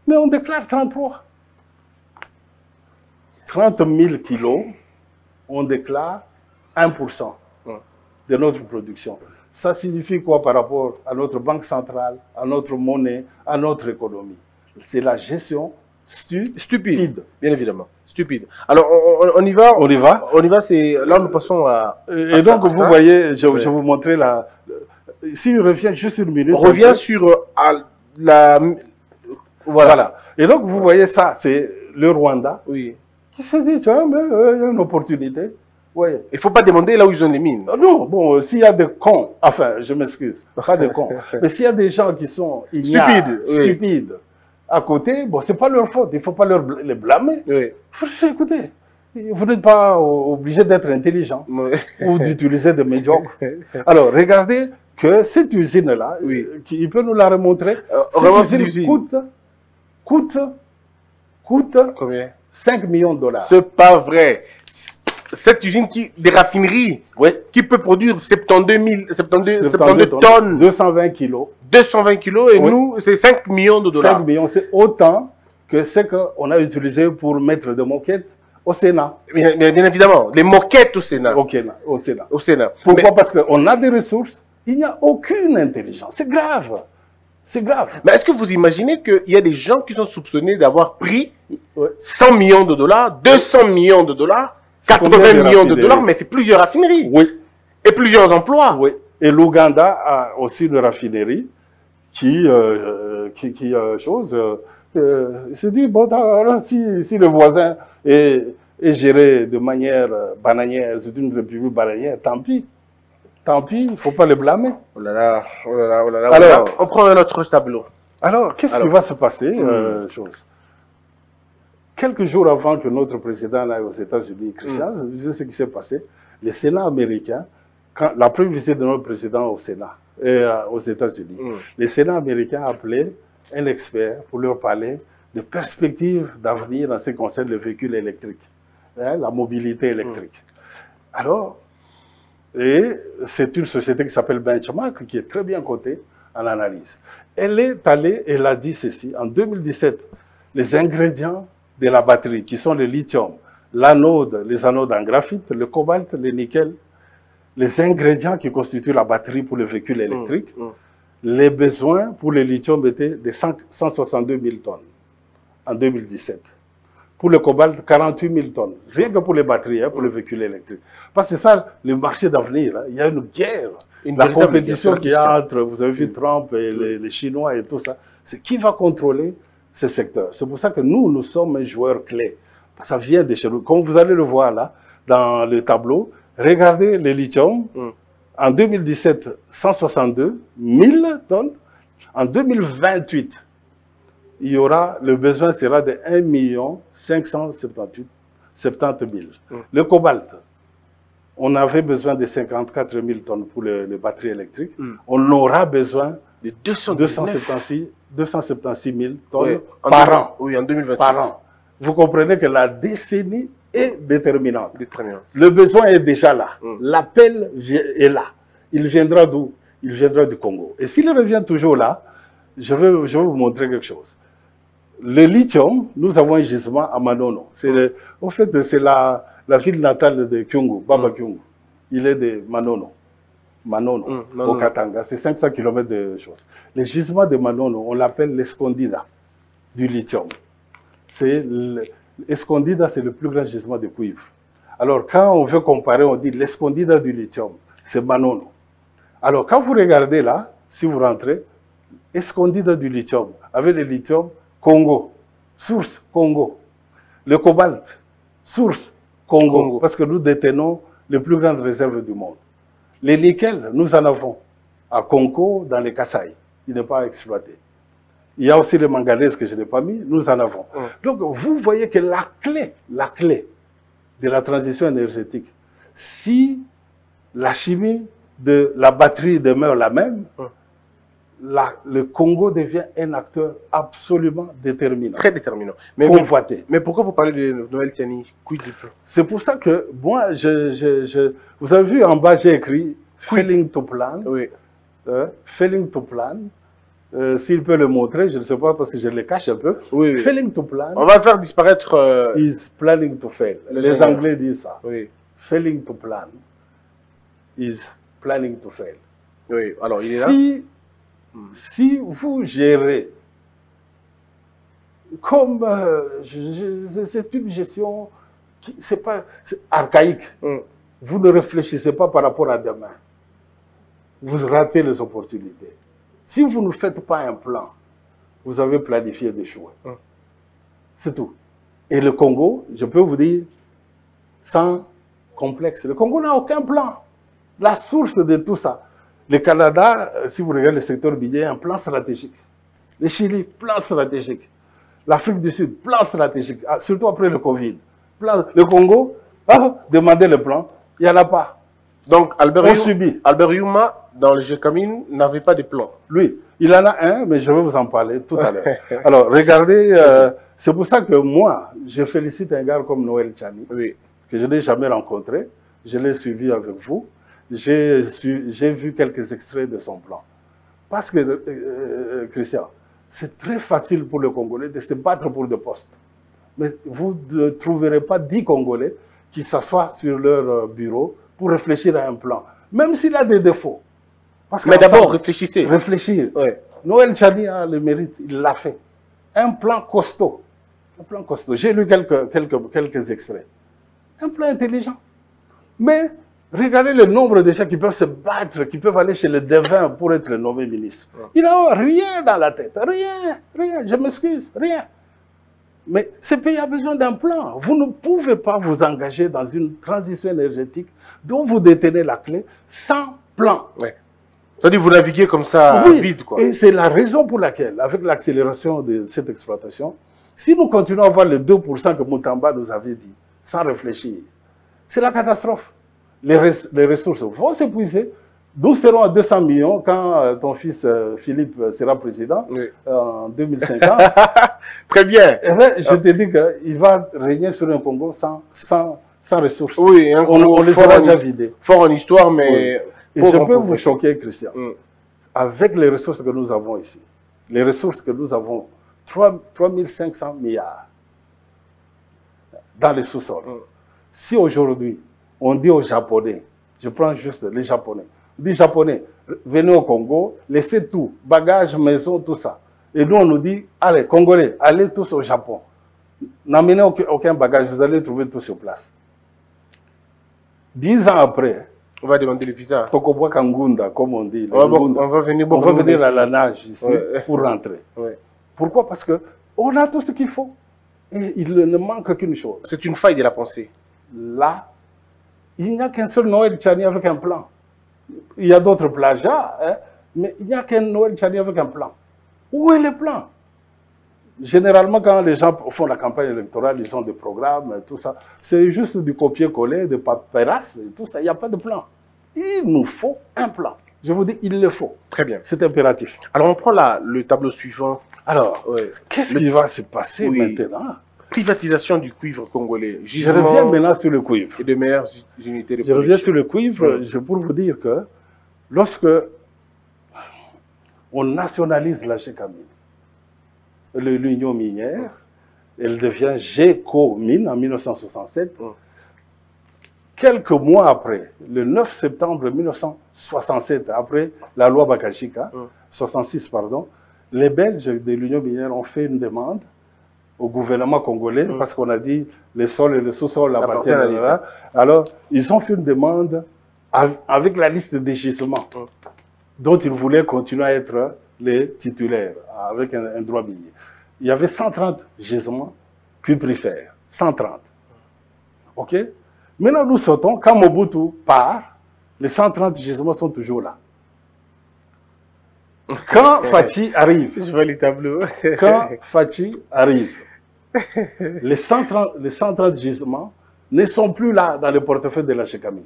Mais on déclare 33. 30 000 kilos, on déclare 1% de notre production. Ça signifie quoi par rapport à notre banque centrale, à notre monnaie, à notre économie? C'est la gestion stupide. Bien évidemment. Stupide. Alors, on y va. On y va. On y va, c'est... Là, nous passons à... Et donc, vous voyez, je vais vous montrer la... Si on revient juste une minute... On revient sur la... Voilà. Et donc, vous voyez ça, c'est le Rwanda. Oui. Qui s'est dit, tiens, mais il y a une opportunité. Oui. Il ne faut pas demander là où ils ont les mines. Non, bon, s'il y a des cons, enfin, je m'excuse, pas des cons, mais s'il y a des gens qui sont stupides, à côté, bon, c'est pas leur faute, il ne faut pas les blâmer. Oui. Écoutez, vous n'êtes pas obligé d'être intelligent ou d'utiliser des médiocres. Alors, regardez que cette usine-là, il peut nous la remontrer. Cette usine coûte combien? 5 millions de dollars. C'est pas vrai. Cette usine des raffineries, qui peut produire 72 tonnes. 220 kilos. 220 kilos et nous, c'est 5 millions de dollars. 5 millions, c'est autant que ce qu'on a utilisé pour mettre des moquettes au Sénat. Bien évidemment, les moquettes au Sénat. Au Sénat. Pourquoi? Parce qu'on a des ressources, il n'y a aucune intelligence. C'est grave. C'est grave. Mais est-ce que vous imaginez qu'il y a des gens qui sont soupçonnés d'avoir pris 100 millions de dollars, 200 millions de dollars, 80 millions de dollars, mais c'est plusieurs raffineries. Oui. Et plusieurs emplois. Oui. Et l'Ouganda a aussi une raffinerie qui se dit, bon, alors, si le voisin est géré de manière bananière, c'est une république bananière, tant pis. Tant pis, il ne faut pas le blâmer. Oh là là, oh là là, oh là là. Alors, on prend un autre tableau. Alors, qu'est-ce qui va se passer Quelques jours avant que notre président aille aux États-Unis, Christian, vous savez ce qui s'est passé. Le Sénat américain, la première visite de notre président au Sénat, aux États-Unis, le Sénat américain a appelé un expert pour leur parler de perspectives d'avenir en ce qui concerne le véhicule électrique, la mobilité électrique. Alors, c'est une société qui s'appelle Benchmark, qui est très bien cotée en analyse. Elle est allée, elle a dit ceci, en 2017, les ingrédients de la batterie, qui sont le lithium, l'anode, les anodes en graphite, le cobalt, le nickel, les ingrédients qui constituent la batterie pour le véhicule électrique, les besoins pour le lithium étaient de 162 000 tonnes en 2017. Pour le cobalt, 48 000 tonnes. Rien que pour les batteries, pour le véhicule électrique. Parce que c'est ça, le marché d'avenir. Il y a une guerre. La compétition qu'il y a entre, vous avez vu Trump et les Chinois et tout ça, c'est qui va contrôler ce secteur. C'est pour ça que nous sommes un joueur clé. Ça vient de chez nous. Comme vous allez le voir là, dans le tableau, regardez le lithium. En 2017, 162 000 tonnes. En 2028, le besoin sera de 1 570 000. Le cobalt, on avait besoin de 54 000 tonnes pour les batteries électriques. On aura besoin de 276 000 tonnes par an. Oui, en 2028. Par an. Vous comprenez que la décennie est déterminante. Le besoin est déjà là. L'appel est là. Il viendra d'où? Il viendra du Congo. Et s'il revient toujours là, je vais vous montrer quelque chose. Le lithium, nous avons un gisement à Manono. Au fait, c'est la ville natale de Kyungu, Baba Kyungu. Il est de Manono. Manono, au Katanga. C'est 500 km de choses. Le gisement de Manono, on l'appelle l'Escondida du lithium. L'Escondida, c'est le plus grand gisement de cuivre. Alors, quand on veut comparer, on dit l'Escondida du lithium, c'est Manono. Alors, quand vous regardez là, si vous rentrez, Escondida du lithium, avec le lithium, Congo, source Congo. Le cobalt, source Congo, parce que nous détenons les plus grandes réserves du monde. Les nickels, nous en avons à Congo, dans les Kasaï. Il n'est pas exploité. Il y a aussi le manganèse que je n'ai pas mis, nous en avons. Donc, vous voyez que la clé de la transition énergétique, si la chimie de la batterie demeure la même, le Congo devient un acteur absolument déterminant. Très déterminant. Convoité. Mais pourquoi vous parlez de Noël Tiani? C'est pour ça que moi, vous avez vu en bas, j'ai écrit Failing to plan. Oui. Failing to plan. S'il peut le montrer, je ne sais pas parce que je le cache un peu. Oui, oui. Failing to plan. On va faire disparaître. Is planning to fail. Les Anglais disent ça. Oui. Failing to plan is planning to fail. Oui, alors il est là. Si vous gérez comme c'est une gestion qui c'est archaïque, vous ne réfléchissez pas par rapport à demain. Vous ratez les opportunités. Si vous ne faites pas un plan, vous avez planifié d'échouer. C'est tout. Et le Congo, je peux vous dire, sans complexe, le Congo n'a aucun plan. La source de tout ça. Le Canada, si vous regardez le secteur minier, un plan stratégique. Le Chili, plan stratégique. L'Afrique du Sud, plan stratégique, surtout après le Covid. Le Congo, demandez le plan, il n'y en a pas. Donc, Albert Yuma, dans le GECAMIN, n'avait pas de plan. Lui, il en a un, mais je vais vous en parler tout à l'heure. Alors, regardez, c'est pour ça que moi, je félicite un gars comme Noël Tiani, que je n'ai jamais rencontré. Je l'ai suivi avec vous. J'ai vu quelques extraits de son plan. Parce que, Christian, c'est très facile pour le Congolais de se battre pour des postes. Mais vous ne trouverez pas 10 Congolais qui s'assoient sur leur bureau pour réfléchir à un plan. Même s'il a des défauts. Parce mais d'abord, réfléchissez. Réfléchir. Noël Tiani a le mérite, il l'a fait. Un plan costaud. Un plan costaud. J'ai lu quelques extraits. Un plan intelligent. Mais Regardez le nombre de gens qui peuvent se battre, qui peuvent aller chez le devin pour être nommé ministre. Ils n'ont rien dans la tête. Rien. Je m'excuse, rien. Mais ce pays a besoin d'un plan. Vous ne pouvez pas vous engager dans une transition énergétique dont vous détenez la clé sans plan. Ouais. C'est-à-dire vous naviguez comme ça, vite, quoi. Et c'est la raison pour laquelle, avec l'accélération de cette exploitation, si nous continuons à avoir le 2% que Moutamba nous avait dit, sans réfléchir, c'est la catastrophe. Les ressources vont s'épuiser. Nous serons à 200 millions quand ton fils Philippe sera président en 2050. Très bien. Et bien, je te dis qu'il va régner sur un Congo sans ressources. Oui, on les aura déjà vidés. Fort en histoire, mais... Oui. Et je peux vous choquer, Christian. Avec les ressources que nous avons ici, les ressources que nous avons, 3500 milliards dans les sous-sols. Si aujourd'hui, on dit aux Japonais, je prends juste les Japonais, on dit Japonais, venez au Congo, laissez tout, bagages, maison, tout ça. Et nous, on nous dit, allez, Congolais, allez tous au Japon. N'amenez aucun bagage, vous allez trouver tout sur place. 10 ans après, on va demander le visa. Tokoboa Kangunda, comme on dit. On va venir à la nage ici pour rentrer. Pourquoi? Parce qu'on a tout ce qu'il faut. Et il ne manque qu'une chose. C'est une faille de la pensée. Là, il n'y a qu'un seul Noël Tchani avec un plan. Il y a d'autres plagiats, hein, mais il n'y a qu'un Noël Tchani avec un plan. Où est le plan? Généralement, quand les gens font la campagne électorale, ils ont des programmes, tout ça. C'est juste du copier-coller, de paperasse, et tout ça. Il n'y a pas de plan. Il nous faut un plan. Je vous dis, il le faut. Très bien. C'est impératif. Alors, on prend le tableau suivant. Alors, qu'est-ce qui va se passer maintenant? Privatisation du cuivre congolais. Je reviens maintenant sur le cuivre. Et de meilleures unités de production. Je reviens sur le cuivre pour vous dire que lorsque on nationalise la GECAMIN, l'Union minière, elle devient GECOMIN en 1967. Quelques mois après, le 9 septembre 1967, après la loi Bakashika, 66 pardon, les Belges de l'Union minière ont fait une demande au gouvernement congolais parce qu'on a dit les sols et les sous-sols appartiennent à l'État. Alors, ils ont fait une demande avec la liste des gisements dont ils voulaient continuer à être les titulaires avec un droit minier. Il y avait 130 gisements cuprifères. 130. OK? Maintenant, nous sautons. Quand Mobutu part, les 130 gisements sont toujours là. Quand Fachi arrive, je vois les tableaux. quand Fachi arrive, les 130 gisements ne sont plus là dans le portefeuille de la GECAMIN.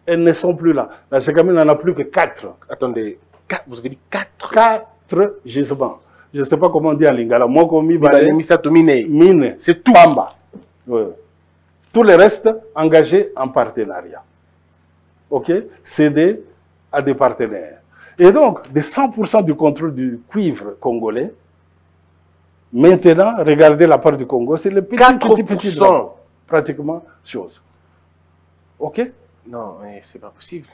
Elles ne sont plus là. La GECAMIN n'en a plus que 4. Attendez, vous avez dit 4? 4 gisements. Je ne sais pas comment on dit en lingala. Mine. C'est tout. Pamba. Oui. Tout le reste engagé en partenariat. OK? Cédé à des partenaires. Et donc, de 100% du contrôle du cuivre congolais, maintenant, regardez la part du Congo, c'est le petit pratiquement chose. OK? Non, mais c'est pas possible.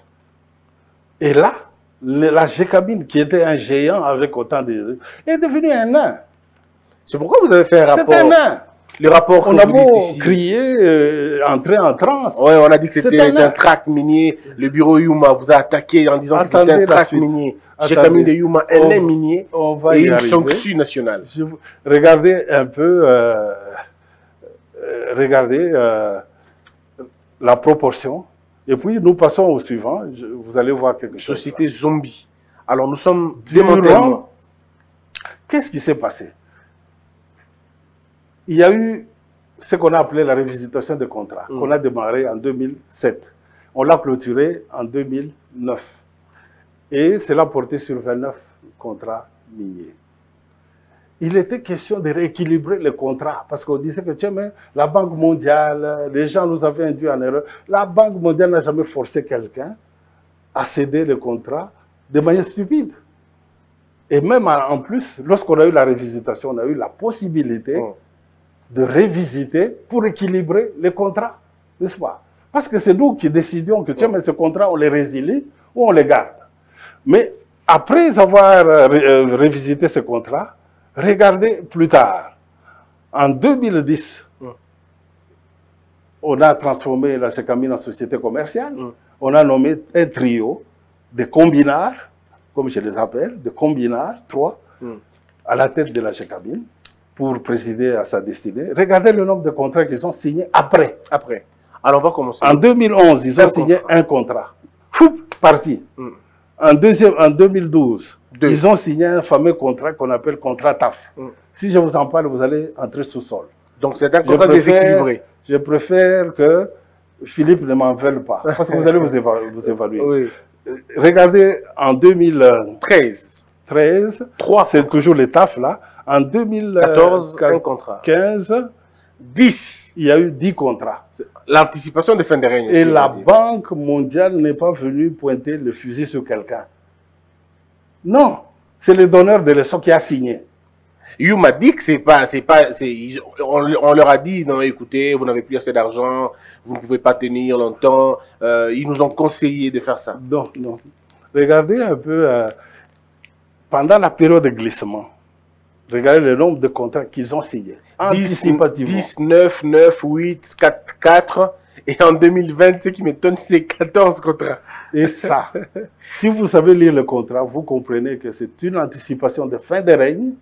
Et là, la GECAMIN, qui était un géant avec autant de... est devenu un nain. C'est pourquoi vous avez fait un rapport. C'est un nain. Le rapport on a beau crier, entrer en transe. Oui, on a dit que c'était un tract minier. Le bureau Yuma vous a attaqué en disant que c'était un tract minier. GECAMIN de Yuma, un nain minier et une sanction nationale. Regardez un peu, la proportion. Et puis, nous passons au suivant. Vous allez voir quelque chose. Société zombie. Alors, nous sommes démantèlement. Qu'est-ce qui s'est passé? Il y a eu ce qu'on a appelé la révisitation des contrats, qu'on a démarré en 2007. On l'a clôturé en 2009. Et cela portait sur 29 contrats miniers. Il était question de rééquilibrer les contrats, parce qu'on disait que, tiens, mais la Banque mondiale, les gens nous avaient induit en erreur. La Banque mondiale n'a jamais forcé quelqu'un à céder le contrat de manière stupide. Et même en plus, lorsqu'on a eu la révisitation, on a eu la possibilité de révisiter pour équilibrer les contrats, n'est-ce pas? Parce que c'est nous qui décidions que, tiens, mais ce contrat, on les résilie ou on les garde. Mais après avoir révisité ce contrat, regardez plus tard, en 2010, on a transformé la Gécamine en société commerciale. On a nommé un trio de combinards, comme je les appelle, de combinards, 3, à la tête de la Gécamine, pour présider à sa destinée. Regardez le nombre de contrats qu'ils ont signés après. Alors, on va commencer. En 2011, ils ont signé un contrat. Foup, parti. En 2012, ils ont signé un fameux contrat qu'on appelle contrat TAF. Si je vous en parle, vous allez entrer sous sol. Donc, c'est un contrat déséquilibré. Je préfère que Philippe ne m'en veuille pas, parce que vous allez vous évaluer. Oui. Regardez, en 2013, c'est toujours les TAF là. En 2014, un contrat. 10, il y a eu 10 contrats. L'anticipation de fin de règne. Et la Banque mondiale n'est pas venue pointer le fusil sur quelqu'un. Non, c'est le donneur de leçons qui a signé. You m'a dit que on leur a dit, non, écoutez, vous n'avez plus assez d'argent, vous ne pouvez pas tenir longtemps. Ils nous ont conseillé de faire ça. Non, non. Regardez un peu, pendant la période de glissement, regardez le nombre de contrats qu'ils ont signés. 10, 9, 9, 8, 4, 4. Et en 2020, ce qui m'étonne, c'est 14 contrats. Et ça, si vous savez lire le contrat, vous comprenez que c'est une anticipation de fin de règne.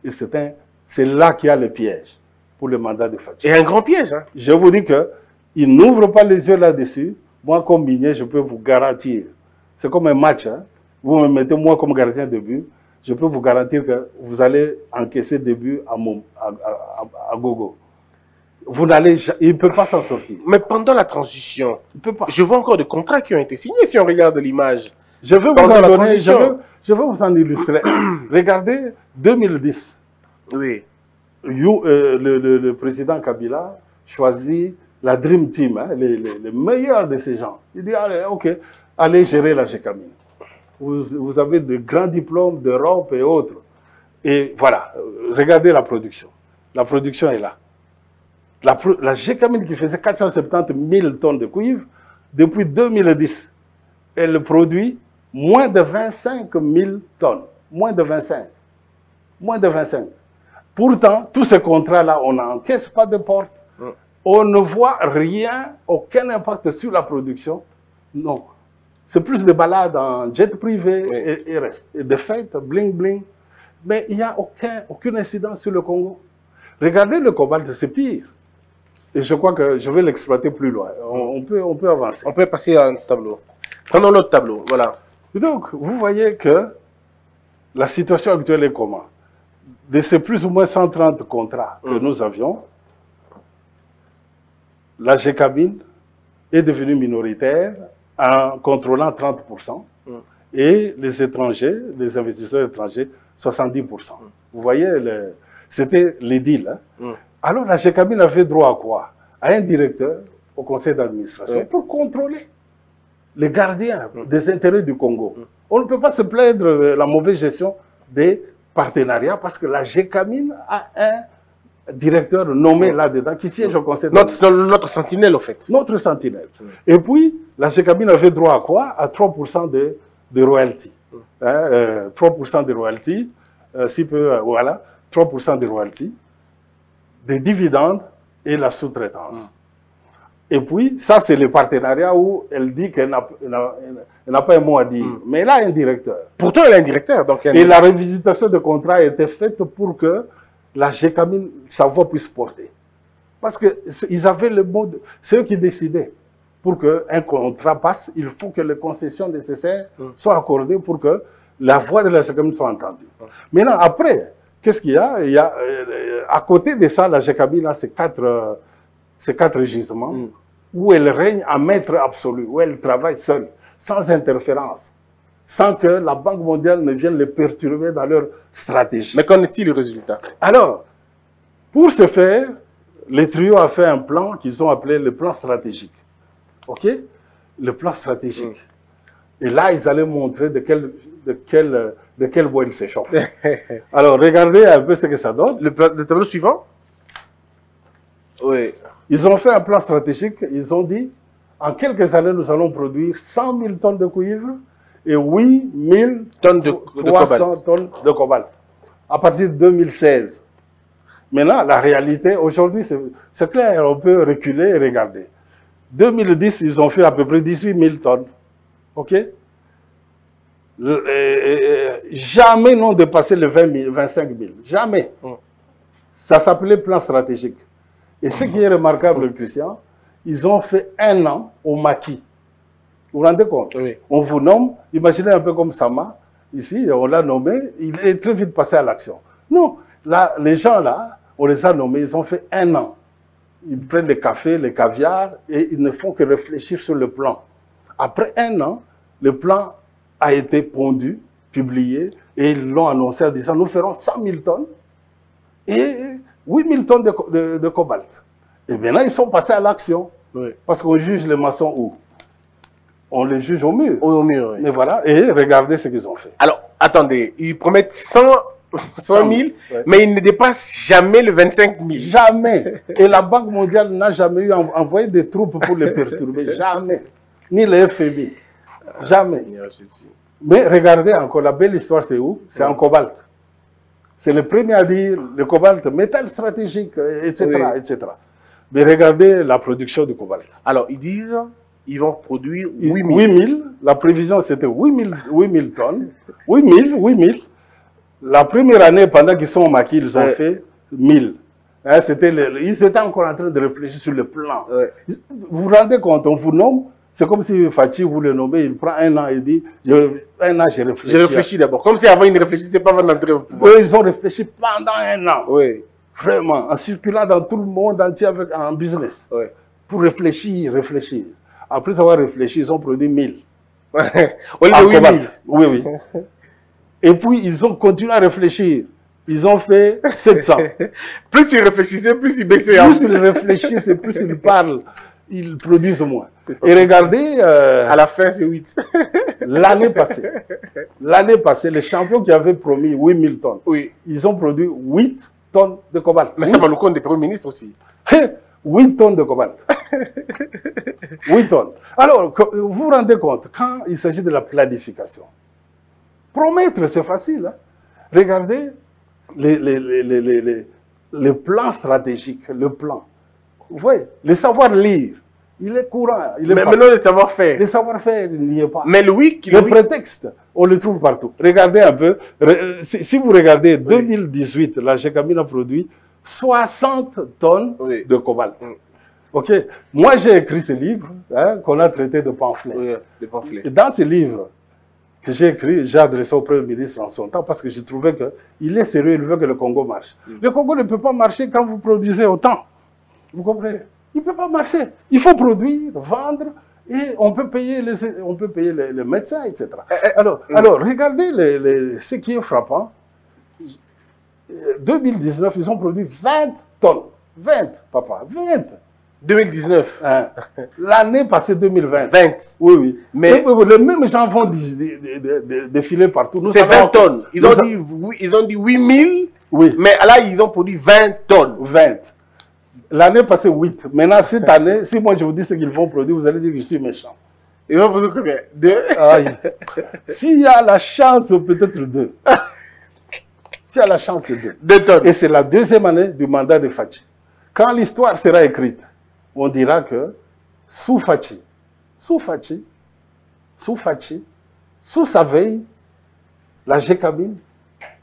Et c'est là qu'il y a le piège pour le mandat de Fathi. Et un grand piège. Hein? Je vous dis qu'il n'ouvre pas les yeux là-dessus. Moi, comme minier, je peux vous garantir. C'est comme un match. Hein? Vous me mettez moi comme gardien de but. Je peux vous garantir que vous allez encaisser des buts à gogo. Il ne peut pas s'en sortir. Mais pendant la transition, il peut pas. Je vois encore des contrats qui ont été signés si on regarde l'image. Je veux vous en donner, je veux vous en illustrer. Regardez 2010. Oui. Le président Kabila choisit la Dream Team, hein, les meilleurs de ces gens. Il dit, allez, ok, allez gérer la Gécamine. Vous avez de grands diplômes d'Europe et autres. Et voilà, regardez la production. La production est là. La Gécamine qui faisait 470 000 tonnes de cuivre, depuis 2010, elle produit moins de 25 000 tonnes. Moins de 25. Moins de 25. Pourtant, tous ces contrats-là, on n'encaisse pas de porte. On ne voit rien, aucun impact sur la production. Non. C'est plus de balades en jet privé et reste. Et de fêtes, bling bling. Mais il n'y a aucun incident sur le Congo. Regardez le cobalt, c'est pire. Et je crois que je vais l'exploiter plus loin. On peut avancer. On peut passer à un tableau. Prenons l'autre tableau, voilà. Donc, vous voyez que la situation actuelle est comment? De ces plus ou moins 130 contrats que nous avions, la Gécamine est devenue minoritaire en contrôlant 30%. Et les étrangers, les investisseurs étrangers, 70%. Vous voyez, c'était les deals. Hein? Alors la Gécamine avait droit à quoi? À un directeur au conseil d'administration pour contrôler les gardiens des intérêts du Congo. On ne peut pas se plaindre de la mauvaise gestion des partenariats parce que la Gécamine a un directeur nommé là-dedans qui siège au conseil d'administration. Notre sentinelle, en fait. Notre sentinelle. Et puis, la Gécamine avait droit à quoi? À 3% de royalties. 3% de royalties, voilà, 3% de royalties, des dividendes et la sous-traitance. Et puis, ça, c'est le partenariat où elle dit qu'elle n'a pas un mot à dire. Mais elle a un directeur. Pourtant, elle a un directeur. Donc et la révisitation de contrat a été faite pour que la Gécamine, sa voix puisse porter. Parce qu'ils avaient le mot, c'est eux qui décidaient. Pour qu'un contrat passe, il faut que les concessions nécessaires soient accordées pour que la voix de la Gécamine soit entendue. Maintenant, après, qu'est-ce qu'il y a? Il y a à côté de ça, la Gécamine a ces quatre gisements où elle règne en maître absolu, où elle travaille seule, sans interférence, sans que la Banque mondiale ne vienne les perturber dans leur stratégie. Mais qu'en est-il le résultat? Alors, pour ce faire, les trios ont fait un plan qu'ils ont appelé le plan stratégique. OK? Le plan stratégique. Et là, ils allaient montrer de quel bois ils s'échauffent. Alors, regardez un peu ce que ça donne. Le tableau suivant? Oui. Ils ont fait un plan stratégique. Ils ont dit, en quelques années, nous allons produire 100 000 tonnes de cuivre et 8 000 tonnes de cobalt. À partir de 2016. Maintenant, la réalité, aujourd'hui, c'est clair, on peut reculer et regarder. 2010, ils ont fait à peu près 18 000 tonnes. OK? Jamais n'ont dépassé les 20 000, 25 000. Jamais. Ça s'appelait plan stratégique. Et ce qui est remarquable, Christian, ils ont fait 1 an au maquis. Vous vous rendez compte? Oui. On vous nomme, imaginez un peu comme Sama, ici, on l'a nommé, il est très vite passé à l'action. Non, là, les gens là, on les a nommés, ils ont fait 1 an. Ils prennent les cafés, les caviars, et ils ne font que réfléchir sur le plan. Après 1 an, le plan a été pondu, publié, et ils l'ont annoncé en disant, nous ferons 100 000 tonnes et 8 000 tonnes de cobalt. Et maintenant, ils sont passés à l'action. Oui. Parce qu'on juge les maçons où? On les juge au mur. Au mur, oui. Et voilà, et regardez ce qu'ils ont fait. Alors, attendez, ils promettent 100 000, ouais. mais ils ne dépassent jamais le 25 000. Jamais. Et la Banque mondiale n'a jamais eu envoyé des troupes pour les perturber. Jamais. Ni le FMI. Jamais. Seigneur Jésus. Mais regardez encore, la belle histoire, c'est où? C'est en cobalt. C'est le premier à dire le cobalt, métal stratégique, etc., Oui. etc. Mais regardez la production du cobalt. Alors, ils disent, ils vont produire 8 000. 8 000, la prévision c'était 8 000 tonnes. 8 000. La première année, pendant qu'ils sont au maquis, ils ont fait 1000. Hein, ils étaient encore en train de réfléchir sur le plan. Ouais. Vous vous rendez compte, on vous nomme, c'est comme si Fatih vous le nommez, il prend 1 an et dit, 1 an j'ai réfléchi. J'ai réfléchi d'abord. Comme si avant ils ne réfléchissaient pas avant d'entrer au pouvoir. Eux, ils ont réfléchi pendant 1 an. Oui. Vraiment, en circulant dans tout le monde entier en business. Oui. Pour réfléchir. Après avoir réfléchi, ils ont produit 1000. Au lieu de 8 000. Oui. Et puis, ils ont continué à réfléchir. Ils ont fait 700. Plus ils réfléchissaient, plus ils baissaient. Plus ils réfléchissent et plus ils parlent, ils produisent moins. Et regardez... à la fin, c'est 8. L'année passée, les champions qui avaient promis 8 000 tonnes, Oui. ils ont produit 8 tonnes de cobalt. Mais ça va le compte des premiers ministres aussi. 8 tonnes de cobalt. 8 tonnes. Alors, vous vous rendez compte, quand il s'agit de la planification, promettre, c'est facile. Hein? Regardez les plans stratégiques, le plan. Vous voyez, le savoir lire, il est courant. Mais maintenant, le savoir-faire. Le savoir-faire, il n'y est pas. Mais le prétexte, on le trouve partout. Regardez un peu. Si vous regardez, 2018, la GECAMIN a produit 60 tonnes de cobalt. Ok. Moi, j'ai écrit ce livre hein, qu'on a traité de pamphlet. Oui, de pamphlet. Et dans ce livre que j'ai écrit, j'ai adressé au Premier ministre en son temps parce que je trouvais qu'il est sérieux, il veut que le Congo marche. Le Congo ne peut pas marcher quand vous produisez autant. Vous comprenez? Il ne peut pas marcher. Il faut produire, vendre, et on peut payer les médecins, etc. Alors, regardez ce qui est frappant. 2019, ils ont produit 20 tonnes. 20, papa, 20. 2019. Hein. L'année passée, 2020. 20. Oui. Mais les mêmes gens vont défiler partout. C'est 20 tonnes. Ils ont dit 8 000, oui. Mais là, ils ont produit 20 tonnes. 20. L'année passée, 8. Maintenant, cette année, si moi je vous dis ce qu'ils vont produire, vous allez dire que je suis méchant. Ils vont produire combien? 2. S'il y a la chance, peut-être 2. S'il y a la chance, c'est 2. 2 tonnes. Et c'est la deuxième année du mandat de Fatih. Quand l'histoire sera écrite, on dira que sous Fatih, sous sa veille, la GECAMIN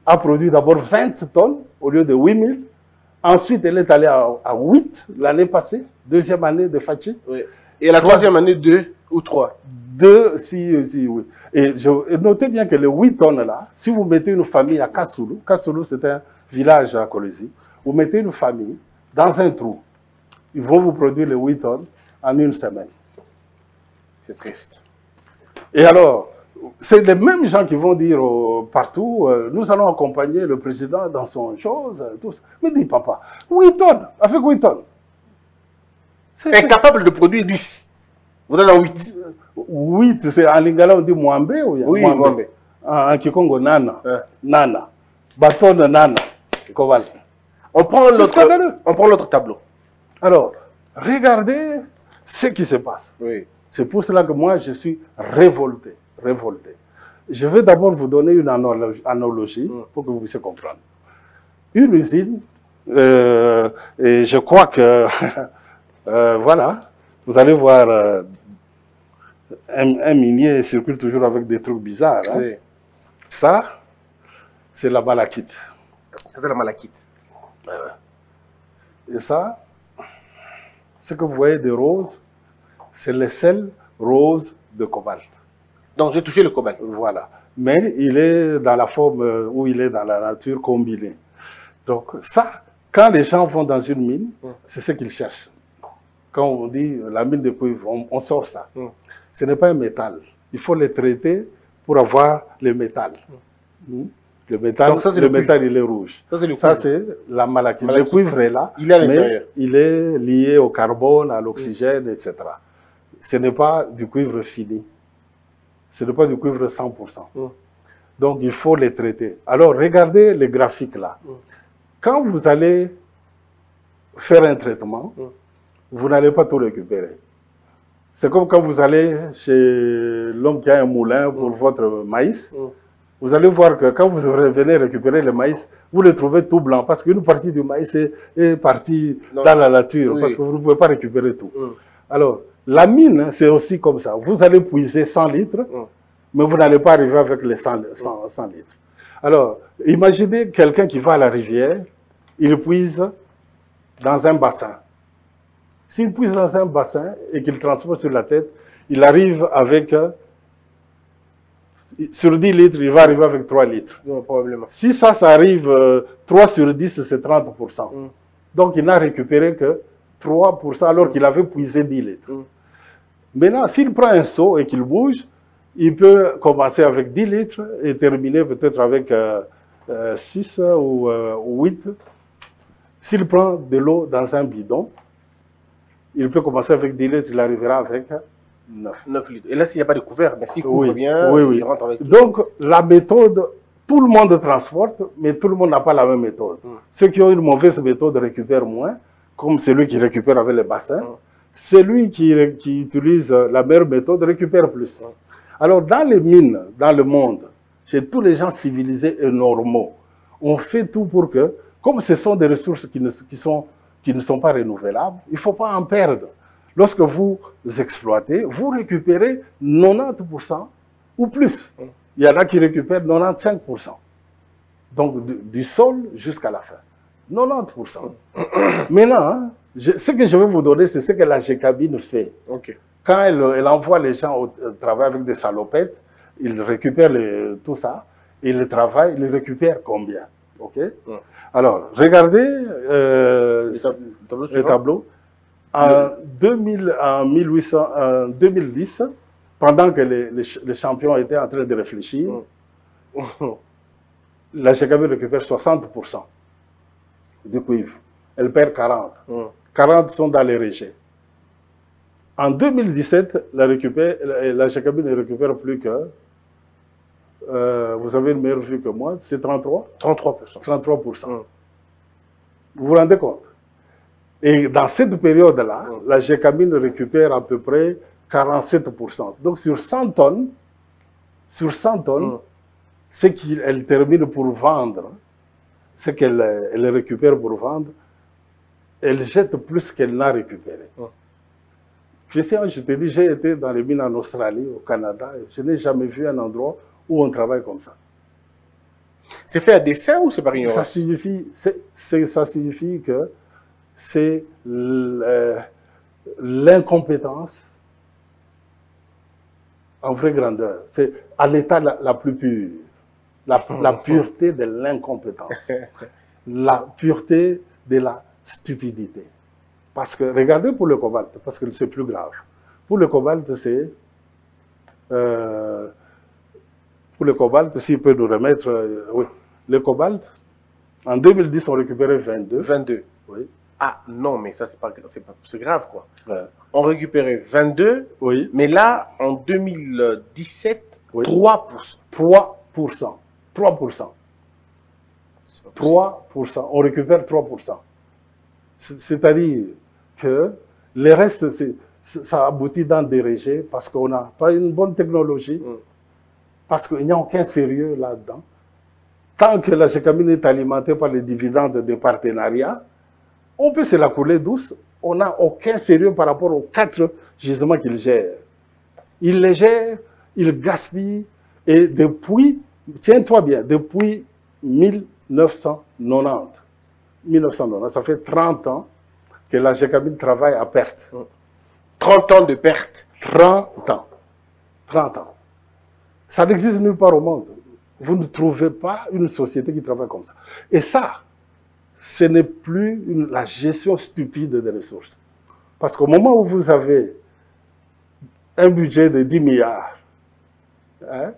a produit d'abord 20 tonnes au lieu de 8 000. Ensuite, elle est allée à 8 l'année passée, deuxième année de Fatih. Oui. Et la troisième année, 2 ou 3. 2, oui. Et notez bien que les 8 tonnes là, si vous mettez une famille à Kassoulou, Kassoulou c'est un village à Kolwezi, vous mettez une famille dans un trou, ils vont vous produire les 8 tonnes en 1 semaine. C'est triste. Et alors, c'est les mêmes gens qui vont dire partout, nous allons accompagner le président dans son chose, tout ça. Mais dis papa, 8 tonnes, avec 8 tonnes. Incapable de produire 10. Vous êtes en 8. 8, c'est en lingala on dit Mwambe ou oui, Mwambe. En Kikongo, Nana. Nana. Bâton de Nana. Cobalt. On prend l'autre tableau. Alors, regardez ce qui se passe. Oui. C'est pour cela que moi, je suis révolté. Je vais d'abord vous donner une analogie pour que vous puissiez comprendre. Une usine Et je crois que, voilà, vous allez voir, un minier circule toujours avec des trucs bizarres. Hein. Oui. Ça, c'est la malachite. C'est la malachite. Et ça, ce que vous voyez de rose, c'est le sel rose de cobalt. Donc, j'ai touché le cobalt. Voilà. Mais il est dans la forme où il est dans la nature combinée. Donc ça, quand les gens vont dans une mine, c'est ce qu'ils cherchent. Quand on dit la mine de cuivre, on sort ça. Ce n'est pas un métal. Il faut les traiter pour avoir le métal. Le métal, donc ça, le métal il est rouge. Ça, c'est la malachite. Le cuivre est là, il est à l'intérieur. Il est lié au carbone, à l'oxygène, etc. Ce n'est pas du cuivre fini. Ce n'est pas du cuivre 100%. Donc, il faut les traiter. Alors, regardez les graphiques là. Quand vous allez faire un traitement, vous n'allez pas tout récupérer. C'est comme quand vous allez chez l'homme qui a un moulin pour votre maïs. Vous allez voir que quand vous venez récupérer le maïs, vous le trouvez tout blanc parce qu'une partie du maïs est partie dans la nature parce que vous ne pouvez pas récupérer tout. Alors, la mine, c'est aussi comme ça. Vous allez puiser 100 litres, mais vous n'allez pas arriver avec les 100 litres. Alors, imaginez quelqu'un qui va à la rivière, il puise dans un bassin. S'il puise dans un bassin et qu'il transporte sur la tête, il arrive avec, sur 10 litres, il va arriver avec 3 litres. Non, probablement. Si ça arrive, 3 sur 10, c'est 30%. Donc, il n'a récupéré que 3% alors qu'il avait puisé 10 litres. Maintenant, s'il prend un seau et qu'il bouge, il peut commencer avec 10 litres et terminer peut-être avec 6 ou 8. S'il prend de l'eau dans un bidon, il peut commencer avec 10 litres, il arrivera avec 9 litres. Et là, s'il n'y a pas de couvert, mais s'il couvre bien, il rentre avec... Donc, la méthode, tout le monde transporte, mais tout le monde n'a pas la même méthode. Ceux qui ont une mauvaise méthode récupèrent moins, comme celui qui récupère avec les bassins. Celui qui utilise la meilleure méthode récupère plus. Alors, dans les mines, dans le monde, chez tous les gens civilisés et normaux, on fait tout pour que, comme ce sont des ressources qui ne sont pas renouvelables, il ne faut pas en perdre. Lorsque vous exploitez, vous récupérez 90% ou plus. Il y en a qui récupèrent 95%. Donc, du sol jusqu'à la fin. 90%. Maintenant, ce que je vais vous donner, c'est ce que la GCABIN fait. Quand elle envoie les gens au travail avec des salopettes, ils récupèrent tout ça, et le travail, ils récupèrent combien? Alors, regardez le tableau. En 2010, pendant que les champions étaient en train de réfléchir, la GCABIN récupère 60% du cuivre. Elle perd 40%. 40% sont dans les rejets. En 2017, la GCABIN ne récupère plus que, vous avez une meilleure vue que moi, c'est 33%. 33%. Vous vous rendez compte? Et dans cette période-là, la GCABIN récupère à peu près 47%. Donc sur 100 tonnes, ce qu'elle termine pour vendre, ce qu'elle récupère pour vendre, elle jette plus qu'elle n'a récupéré. Christian, je te dis, j'ai été dans les mines en Australie, au Canada, et je n'ai jamais vu un endroit où on travaille comme ça. C'est fait à dessein ou c'est par ignorance? Ça signifie que c'est l'incompétence en vraie grandeur. C'est à l'état la plus pure. La pureté de l'incompétence. La pureté de la stupidité. Parce que, regardez pour le cobalt, parce que c'est plus grave. Pour le cobalt, c'est... pour le cobalt, s'il peut nous remettre... oui. Le cobalt, en 2010, on récupérait 22. 22. Oui. Ah non, mais ça, c'est grave, quoi. Ouais. On récupérait 22, oui. Mais là, en 2017, oui. 3%. 3%. 3%. 3%. On récupère 3%. C'est-à-dire que le reste, ça aboutit dans des rejets parce qu'on n'a pas une bonne technologie, parce qu'il n'y a aucun sérieux là-dedans. tant que la Gécamine est alimentée par les dividendes des partenariats, on peut se la couler douce. On n'a aucun sérieux par rapport aux 4 gisements qu'il gère. Il les gère, il gaspille, et depuis, tiens-toi bien, depuis 1990, ça fait 30 ans que la Gécamine travaille à perte. 30 ans de perte. 30 ans. 30 ans. Ça n'existe nulle part au monde. Vous ne trouvez pas une société qui travaille comme ça. Et ça, ce n'est plus la gestion stupide des ressources. Parce qu'au moment où vous avez un budget de 10 milliards, hein,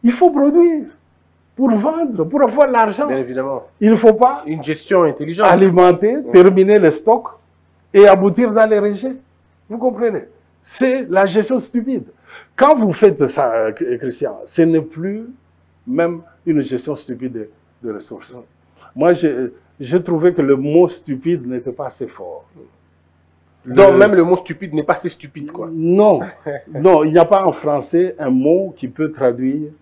il faut produire pour vendre, pour avoir l'argent. Bien évidemment. Il ne faut pas une gestion intelligente. Alimenter, terminer les stocks et aboutir dans les rejets. Vous comprenez? C'est la gestion stupide. Quand vous faites ça, Christian, ce n'est plus même une gestion stupide de ressources. Moi, j'ai trouvé que le mot stupide n'était pas assez fort. Donc, même le mot stupide n'est pas assez stupide, quoi. Non, non, il n'y a pas en français un mot qui peut traduire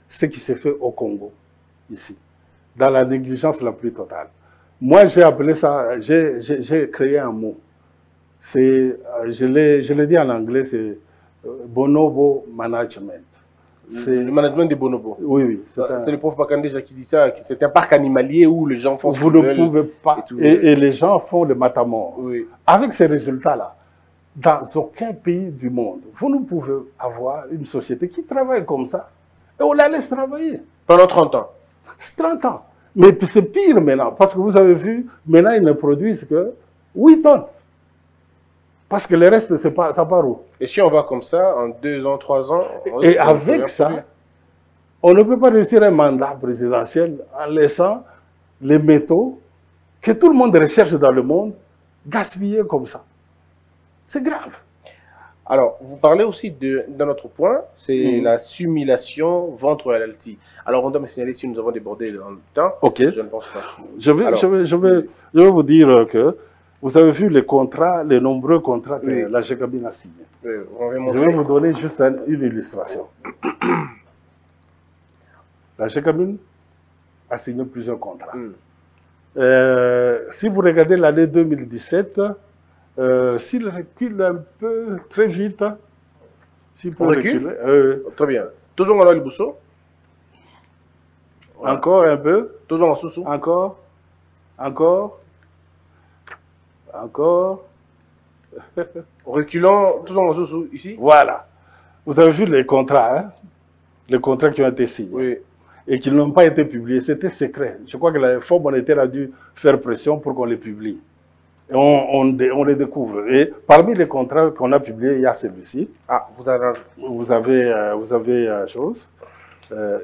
ce qui s'est fait au Congo, ici, dans la négligence la plus totale. Moi, j'ai appelé ça, j'ai créé un mot. Je l'ai dit en anglais, c'est bonobo management. Le management des bonobos. Oui, oui. C'est le prof Bakane déjà qui dit ça, que c'est un parc animalier où les gens font ce qu'ils veulent. Vous ne pouvez pas. Et les gens font le matamor. Oui. Avec ces résultats-là, dans aucun pays du monde, vous ne pouvez avoir une société qui travaille comme ça. Et on la laisse travailler. Pendant 30 ans. 30 ans. Mais c'est pire maintenant, parce que vous avez vu, maintenant ils ne produisent que 8 tonnes. Parce que le reste, ça part où? Et si on va comme ça, en 2 ans, 3 ans... Et avec ça, on ne peut pas réussir un mandat présidentiel en laissant les métaux que tout le monde recherche dans le monde gaspiller comme ça. C'est grave. Alors, vous parlez aussi d'un autre point, c'est la simulation vente royalty. Alors, on doit me signaler si nous avons débordé dans le temps. Ok. Je ne pense pas. Je vais vous dire que vous avez vu les contrats, les nombreux contrats que la Gécamine a signés. Oui, je vais vous donner juste une illustration. La Gécamine a signé plusieurs contrats. Si vous regardez l'année 2017, s'il recule un peu très vite, s'il peut reculer. Très bien. Toujours dans le bousseau. Encore un peu. Toujours en sous-sous. Encore. Encore. Encore. Reculant, toujours en sous-sous, ici. Voilà. Vous avez vu les contrats, hein? Les contrats qui ont été signés. Oui. Et qui n'ont pas été publiés. C'était secret. Je crois que le Fonds monétaire a dû faire pression pour qu'on les publie. Et on les découvre. Et parmi les contrats qu'on a publiés, il y a celui-ci. Ah, vous avez chose.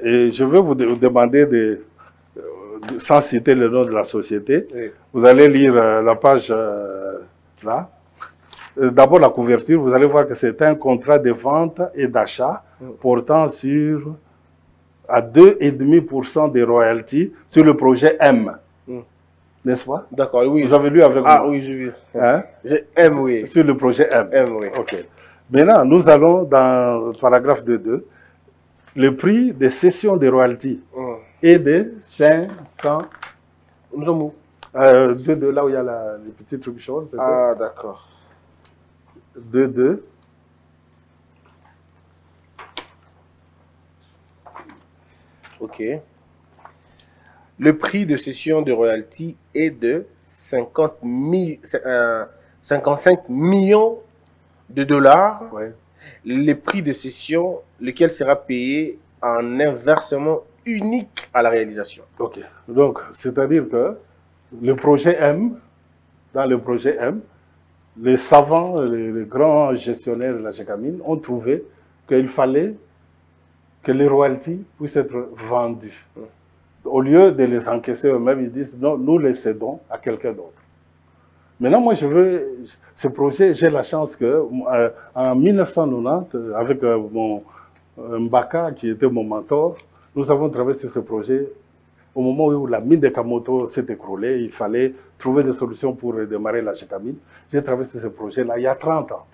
Et je vais vous demander sans citer le nom de la société, vous allez lire la page là. D'abord la couverture, vous allez voir que c'est un contrat de vente et d'achat portant à 2,5% des royalties sur le projet M. N'est-ce pas? D'accord, oui. Vous avez lu avec moi? Ah oui, j'ai vu. Hein? M, oui. Sur le projet M. M, oui. Ok. Maintenant, nous allons dans le paragraphe 2.2. Le prix de cession des royalties est de 5 ans. Nous sommes où? 2.2, là où il y a les petits trucs chauds. Ah, d'accord. 2.2. Ok. Le prix de cession de royalties est de 55 millions de dollars. Ouais. Le prix de cession, lequel sera payé en un versement unique à la réalisation. Ok. Donc, c'est-à-dire que le projet M, dans le projet M, les savants, les grands gestionnaires de la Gécamine ont trouvé qu'il fallait que les royalties puissent être vendues. Au lieu de les encaisser eux-mêmes, ils disent non, nous les cédons à quelqu'un d'autre. Maintenant, moi, je veux ce projet, j'ai la chance que en 1990, avec mon Mbaka, qui était mon mentor, nous avons travaillé sur ce projet. Au moment où la mine de Kamoto s'est écroulée, il fallait trouver des solutions pour redémarrer la Gécamine. J'ai travaillé sur ce projet-là il y a 30 ans.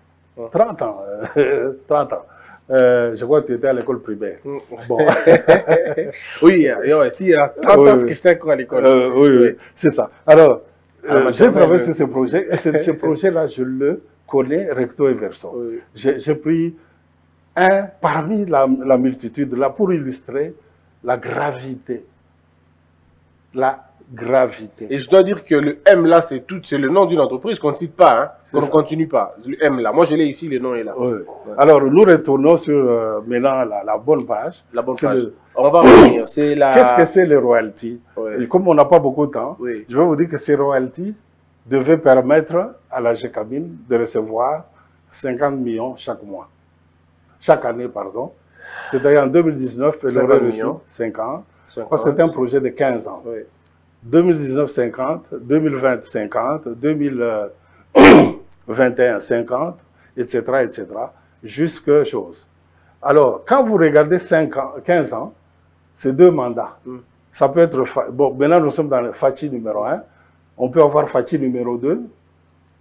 30 ans. 30 ans. Je crois que tu étais à l'école primaire. Bon. Oui, il y a 30 ans que j'étais encore à l'école. Oui, c'est ça. Alors, j'ai travaillé sur ce projet, et ce projet-là, je le connais recto et verso. Oui. J'ai pris un parmi la multitude là pour illustrer la gravité. La gravité. Et je dois dire que le M là, c'est le nom d'une entreprise qu'on ne cite pas, hein, qu'on ne continue pas. Le M là, moi je l'ai ici, le nom est là. Oui. Ouais. Alors nous retournons sur maintenant la bonne page. La bonne page. On va revenir. Qu'est-ce que c'est les royalties? Oui. Et comme on n'a pas beaucoup de temps, oui. je vais vous dire que ces royalties devaient permettre à la GCABIN de recevoir 50 millions chaque mois. Chaque année, pardon. C'est-à-dire en 2019, elle aurait reçu 50. C'est un projet de 15 ans. Oui. 2019, 50, 2020, 50, 2021, 50, etc., etc., jusque chose. Alors, quand vous regardez 15 ans, c'est 2 mandats. Ça peut être... Bon, maintenant, nous sommes dans le FATI numéro 1. On peut avoir FATI numéro 2.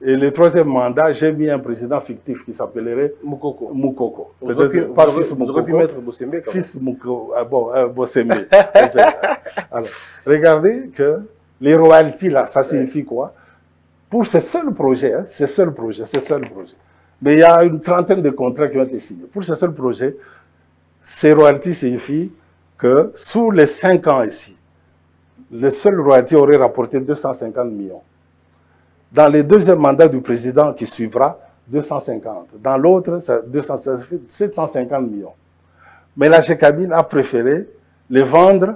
Et le 3e mandat, j'ai mis un président fictif qui s'appellerait Moukoko. Moukoko. Peut-être pas fils Moukoko. Vous auriez pu mettre Bossembe quand même. Fils Moukoko. Bon, Bossembe. Alors, regardez que les royalties, là, ça signifie quoi? Pour ce seul projet, hein, ce seul projet. Mais il y a une trentaine de contrats qui ont été signés. Pour ce seul projet, ces royalties signifient que sous les 5 ans ici, le seul royalty aurait rapporté 250 millions. Dans le 2e mandat du président qui suivra, 250. Dans l'autre, 750 millions. Mais la GCABIN a préféré les vendre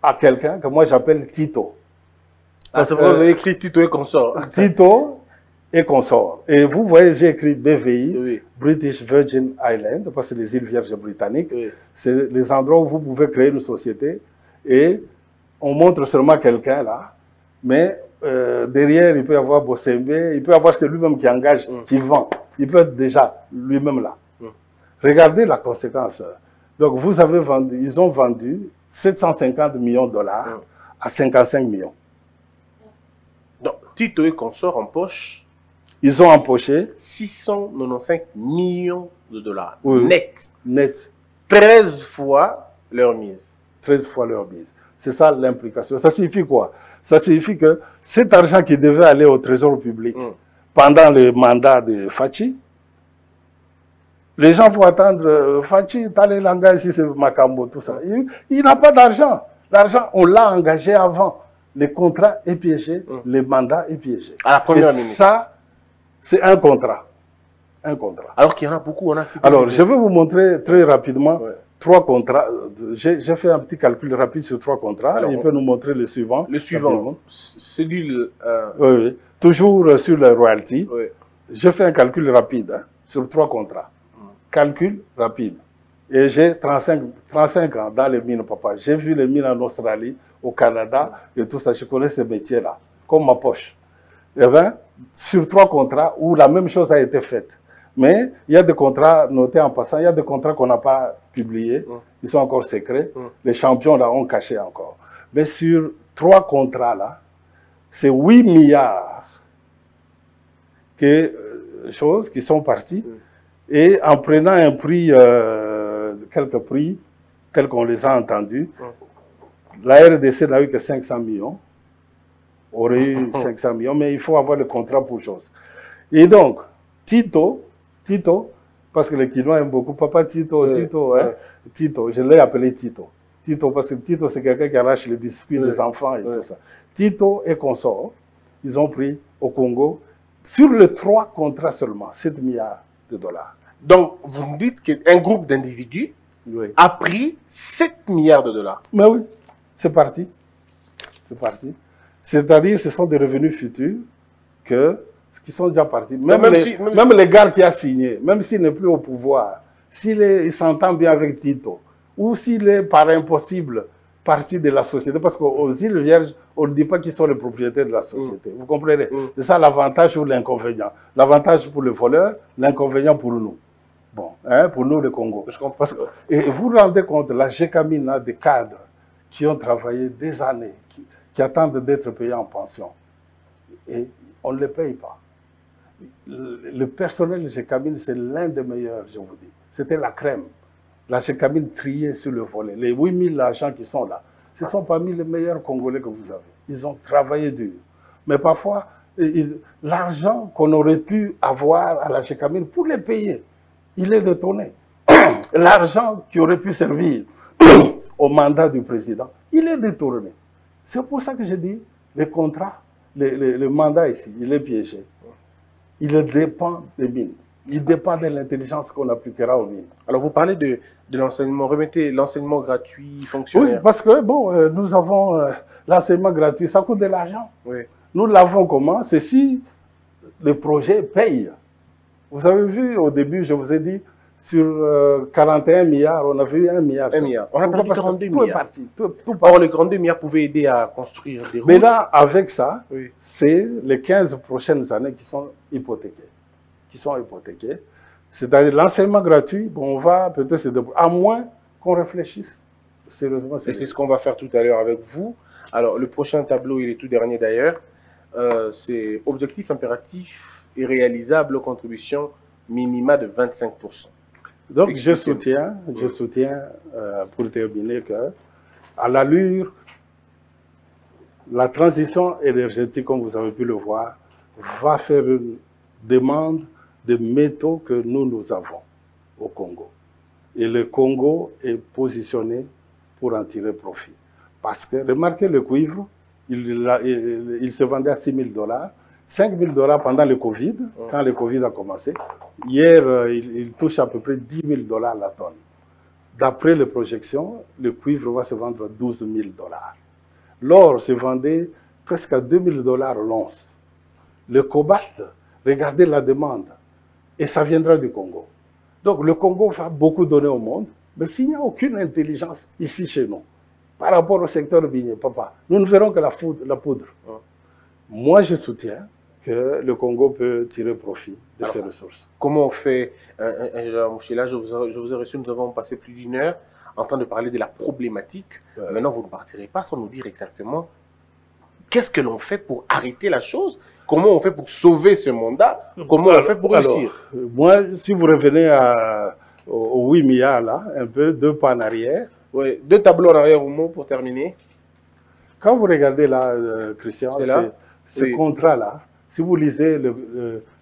à quelqu'un que moi j'appelle Tito. C'est pourquoi vous avez écrit Tito et consort. Tito et consort. Et vous voyez, j'ai écrit BVI, oui. British Virgin Islands, parce que c'est les îles Vierges britanniques. Oui. C'est les endroits où vous pouvez créer une société et on montre seulement quelqu'un là, mais derrière, il peut y avoir Bossembe, il peut y avoir celui même qui engage, qui vend. Il peut être déjà lui-même là. Regardez la conséquence. Donc, vous avez vendu, ils ont vendu 750 millions de dollars à 55 millions. Donc, Tito et consort en poche. Ils ont empoché 695 millions de dollars. Oui. Net. Net. 13 fois leur mise. 13 fois leur mise. C'est ça l'implication. Ça signifie quoi? Ça signifie que cet argent qui devait aller au trésor public pendant le mandat de Fachi, les gens vont attendre Fachi, Talé Langa, ici c'est Makambo, tout ça. Il n'a pas d'argent. L'argent, on l'a engagé avant. Les contrats est piégé, les mandats est piégé. À la première minute. Ça, c'est un contrat. Un contrat. Alors qu'il y en a beaucoup, on a cité. Alors, je vais vous montrer très rapidement 3 contrats. J'ai fait un petit calcul rapide sur 3 contrats. Alors, il peut nous montrer le suivant. Le suivant, celui... Oui. Toujours sur les royalties. Oui. J'ai fait un calcul rapide sur 3 contrats. Calcul rapide. Et j'ai 35 ans dans les mines, papa. J'ai vu les mines en Australie, au Canada et tout ça. Je connais ces métiers-là, comme ma poche. Eh bien, sur 3 contrats où la même chose a été faite. Mais il y a des contrats notés en passant, il y a des contrats qu'on n'a pas publiés, ils sont encore secrets. Les champions là ont caché encore. Mais sur 3 contrats là, c'est 8 milliards choses qui sont parties. Et en prenant un prix, quelques prix, tels qu'on les a entendus, la RDC n'a eu que 500 millions, aurait eu 500 millions, mais il faut avoir le contrat pour chose. Et donc, Tito, parce que les Quinois aiment beaucoup, papa Tito, Tito, je l'ai appelé Tito. Tito, parce que Tito, c'est quelqu'un qui arrache les biscuits des enfants et tout ça. Tito et consorts, ils ont pris au Congo, sur les 3 contrats seulement, 7 milliards de dollars. Donc, vous me dites qu'un groupe d'individus a pris 7 milliards de dollars. Mais oui, c'est parti. C'est parti. C'est-à-dire, ce sont des revenus futurs qui sont déjà partis. Même les gars qui a signé, même s'il n'est plus au pouvoir, s'il s'entend bien avec Tito, ou s'il est par impossible partie de la société, parce qu'aux îles Vierges, on ne dit pas qu'ils sont les propriétaires de la société. Vous comprenez? C'est ça l'avantage ou l'inconvénient. L'avantage pour le voleur, l'inconvénient pour nous. Bon, hein, pour nous, le Congo. Et vous vous rendez compte, la GCABIN a des cadres qui ont travaillé des années, qui attendent d'être payés en pension. Et on ne les paye pas. Le personnel de Gécamine, c'est l'un des meilleurs, je vous dis. C'était la crème. La Gécamine triée sur le volet. Les 8000 agents qui sont là, ce sont parmi les meilleurs Congolais que vous avez. Ils ont travaillé dur. Mais parfois, l'argent qu'on aurait pu avoir à la Gécamine pour les payer, il est détourné. L'argent qui aurait pu servir au mandat du président, il est détourné. C'est pour ça que je dis, les contrats, le mandat ici, il est piégé. Il dépend des mines. Il dépend de l'intelligence qu'on appliquera aux mines. Alors, vous parlez de l'enseignement. Remettez l'enseignement gratuit, fonctionnaire. Oui, parce que, bon, nous avons l'enseignement gratuit, ça coûte de l'argent. Oui. Nous l'avons comment? C'est si le projet paye. Vous avez vu, au début, je vous ai dit, sur 41 milliards, on a vu 1 milliard. 1 milliard. On a perdu 42 milliards. Tout est parti. Tout Or, les 42 milliards pouvaient aider à construire des routes. Mais là, avec ça, oui, c'est les 15 prochaines années qui sont hypothéquées. C'est-à-dire l'enseignement gratuit, bon, on va peut-être se débrouiller, à moins qu'on réfléchisse sérieusement. Et c'est ce qu'on va faire tout à l'heure avec vous. Alors, le prochain tableau, il est tout dernier d'ailleurs. C'est objectif impératif et réalisable, contribution minima de 25%. Donc, je soutiens pour terminer, que à l'allure, la transition énergétique, comme vous avez pu le voir, va faire une demande de métaux que nous avons au Congo. Et le Congo est positionné pour en tirer profit. Parce que, remarquez le cuivre, il se vendait à 6 000 $, 5 000 $ pendant le Covid, quand le Covid a commencé. Hier, il touche à peu près 10 000 $ la tonne. D'après les projections, le cuivre va se vendre à 12 000 $. L'or se vendait presque à 2 000 $ l'once. Le cobalt, regardez la demande, et ça viendra du Congo. Donc le Congo va beaucoup donner au monde, mais s'il n'y a aucune intelligence ici chez nous, par rapport au secteur minier, papa, nous ne verrons que la poudre. Moi, je soutiens que le Congo peut tirer profit de ses ressources. Comment on fait, là, je vous ai reçu, nous avons passé plus d'1 heure en train de parler de la problématique. Maintenant, vous ne partirez pas sans nous dire exactement qu'est-ce que l'on fait pour arrêter la chose. Comment on fait pour sauver ce mandat? Comment on fait pour réussir? Moi, si vous revenez au 8 milliards, là, un peu, 2 pas en arrière. Oui, 2 tableaux en arrière au mot pour terminer. Quand vous regardez là, Christian, ce contrat-là, si vous lisez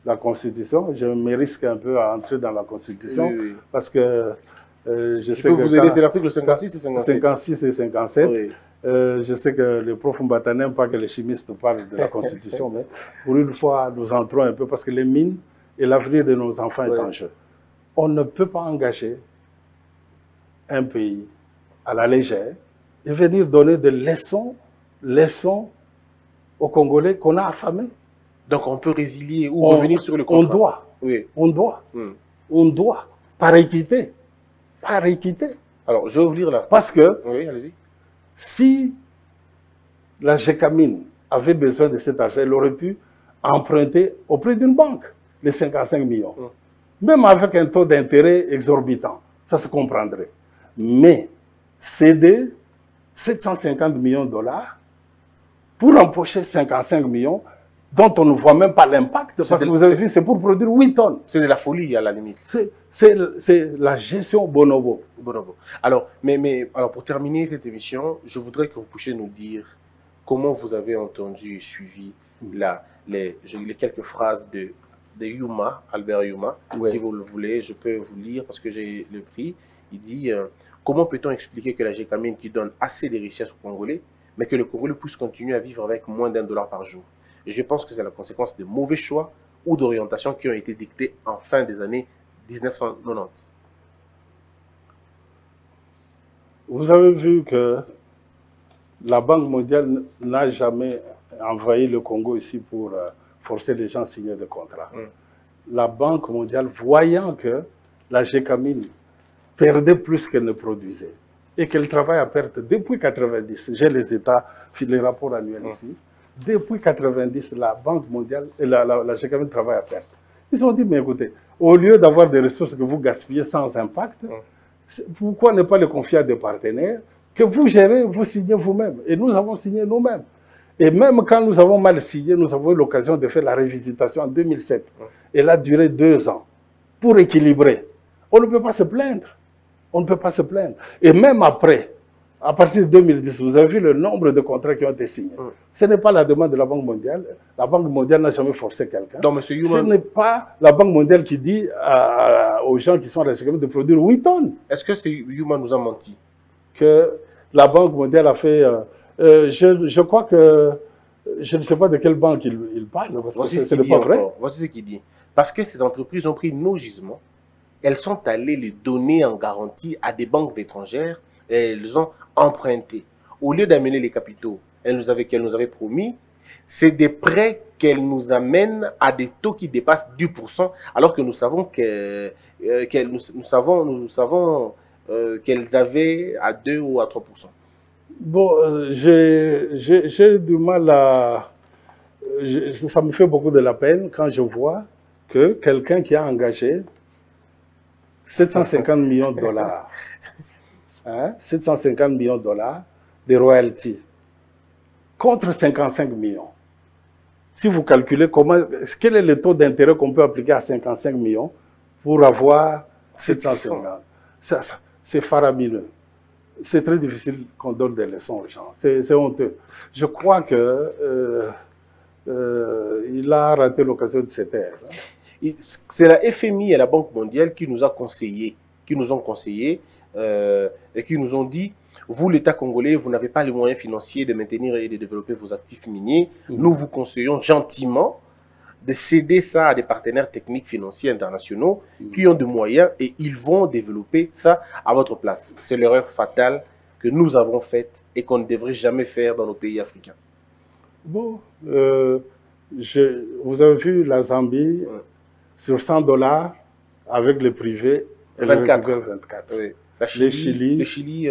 la Constitution, je me risque un peu à entrer dans la Constitution, parce que je sais que... vous aider, c'est l'article 56 et 57. 56 et 57. Oui. Je sais que le prof Mbata n'aime pas que les chimistes parlent de la Constitution, mais pour une fois, nous entrons un peu, parce que les mines et l'avenir de nos enfants est en jeu. On ne peut pas engager un pays à la légère et venir donner des leçons aux Congolais qu'on a affamés. Donc on peut résilier ou revenir sur le contrat. On doit, par équité. Par équité. Alors, je vais vous lire là. Parce que, oui, allez-y. Si la Gécamine avait besoin de cet argent, elle aurait pu emprunter auprès d'une banque les 55 millions. Même avec un taux d'intérêt exorbitant, ça se comprendrait. Mais céder 750 millions de dollars pour empocher 55 millions, dont on ne voit même pas l'impact, parce que vous avez vu, c'est pour produire 8 tonnes. C'est de la folie à la limite. C'est la gestion bonobo. Alors, alors, pour terminer cette émission, je voudrais que vous puissiez nous dire comment vous avez entendu et suivi les quelques phrases de Yuma, Albert Yuma. Si vous le voulez, je peux vous lire parce que j'ai le prix. Il dit comment peut-on expliquer que la Gécamine qui donne assez de richesses aux Congolais, mais que le Congolais puisse continuer à vivre avec moins d'1 $ par jour? Je pense que c'est la conséquence de mauvais choix ou d'orientations qui ont été dictés en fin des années 1990. Vous avez vu que la Banque mondiale n'a jamais envahi le Congo ici pour forcer les gens à signer des contrats. La Banque mondiale, voyant que la Gécamine perdait plus qu'elle ne produisait et qu'elle travaille à perte depuis 1990, j'ai les états, les rapports annuels ici, depuis 1990, la Banque mondiale et la Gécamine travaillent à perte. Ils ont dit, mais écoutez, au lieu d'avoir des ressources que vous gaspillez sans impact, pourquoi ne pas les confier à des partenaires que vous gérez, vous signez vous-même? Et nous avons signé nous-mêmes. Et même quand nous avons mal signé, nous avons eu l'occasion de faire la révisitation en 2007. Elle a duré 2 ans pour équilibrer. On ne peut pas se plaindre. On ne peut pas se plaindre. Et même après, à partir de 2010, vous avez vu le nombre de contrats qui ont été signés. Ce n'est pas la demande de la Banque mondiale. La Banque mondiale n'a jamais forcé quelqu'un. Ce n'est pas la Banque mondiale qui dit aux gens qui sont responsables de produire 8 tonnes. Est-ce que Yuma nous a menti? Que la Banque mondiale a fait... je crois que... Je ne sais pas de quelle banque il parle, parce que ce n'est pas vrai. Voici ce qu'il dit. Parce que ces entreprises ont pris nos gisements, elles sont allées les donner en garantie à des banques étrangères et elles ont emprunté. Au lieu d'amener les capitaux qu'elles nous avaient promis, c'est des prêts qu'elles nous amènent à des taux qui dépassent 10%, alors que nous savons qu'elles avaient à 2 ou à 3%. Bon, j'ai du mal à... ça me fait beaucoup de la peine quand je vois que quelqu'un qui a engagé 750 millions de dollars, 750 millions de dollars de royalties contre 55 millions. Si vous calculez quel est le taux d'intérêt qu'on peut appliquer à 55 millions pour avoir 750, c'est faramineux. C'est très difficile qu'on donne des leçons aux gens. C'est honteux. Je crois que il a raté l'occasion de se taire. C'est la FMI et la Banque mondiale qui nous ont conseillé et qui nous ont dit, vous l'État congolais, vous n'avez pas les moyens financiers de maintenir et de développer vos actifs miniers. Nous vous conseillons gentiment de céder ça à des partenaires techniques financiers internationaux qui ont des moyens et ils vont développer ça à votre place. C'est l'erreur fatale que nous avons faite et qu'on ne devrait jamais faire dans nos pays africains. Bon, vous avez vu la Zambie, sur 100 $ avec le privé, elle 24. 24. Oui. Le Chili,